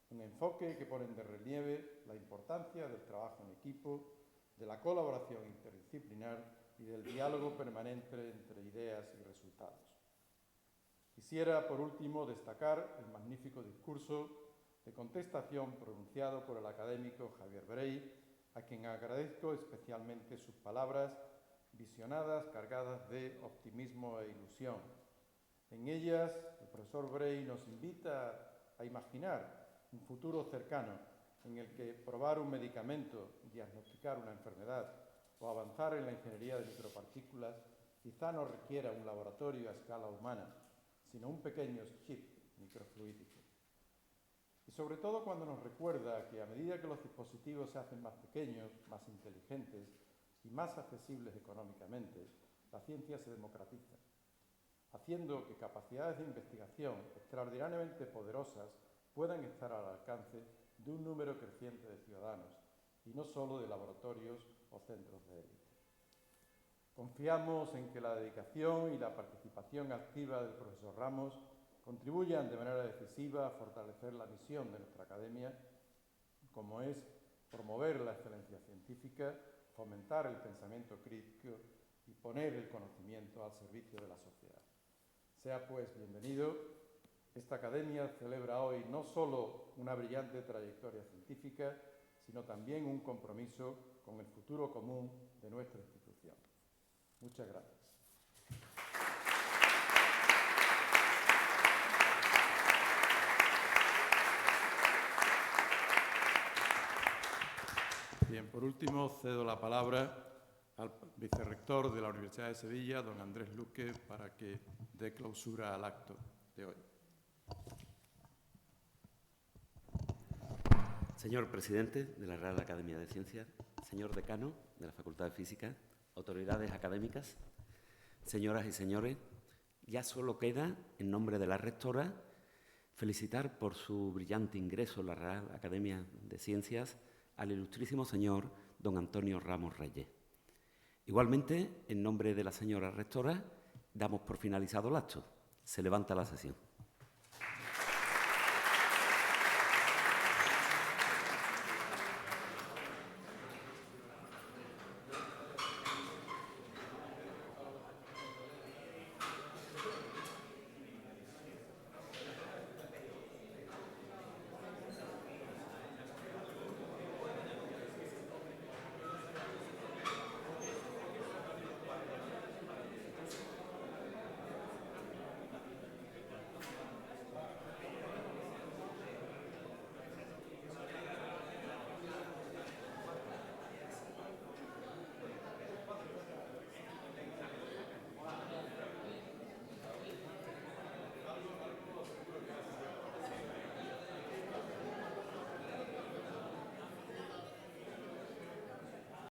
un enfoque que pone de relieve la importancia del trabajo en equipo, de la colaboración interdisciplinar y del diálogo permanente entre ideas y resultados. Quisiera, por último, destacar el magnífico discurso de contestación pronunciado por el académico Javier Brey, a quien agradezco especialmente sus palabras visionadas, cargadas de optimismo e ilusión. En ellas, el profesor Brey nos invita a imaginar un futuro cercano en el que probar un medicamento, diagnosticar una enfermedad o avanzar en la ingeniería de micropartículas quizá no requiera un laboratorio a escala humana, sino un pequeño chip microfluídico. Y sobre todo cuando nos recuerda que a medida que los dispositivos se hacen más pequeños, más inteligentes y más accesibles económicamente, la ciencia se democratiza, haciendo que capacidades de investigación extraordinariamente poderosas puedan estar al alcance de un número creciente de ciudadanos y no solo de laboratorios o centros de élite. Confiamos en que la dedicación y la participación activa del profesor Ramos contribuyan de manera decisiva a fortalecer la misión de nuestra academia, como es promover la excelencia científica, fomentar el pensamiento crítico y poner el conocimiento al servicio de la sociedad. Sea pues bienvenido. Esta academia celebra hoy no solo una brillante trayectoria científica, sino también un compromiso con el futuro común de nuestra institución. Muchas gracias. Por último, cedo la palabra al vicerrector de la Universidad de Sevilla, don Andrés Luque, para que dé clausura al acto de hoy. Señor presidente de la Real Academia de Ciencias, señor decano de la Facultad de Física, autoridades académicas, señoras y señores, ya solo queda, en nombre de la rectora, felicitar por su brillante ingreso en la Real Academia de Ciencias al ilustrísimo señor don Antonio Ramos Reyes. Igualmente, en nombre de la señora rectora, damos por finalizado el acto. Se levanta la sesión.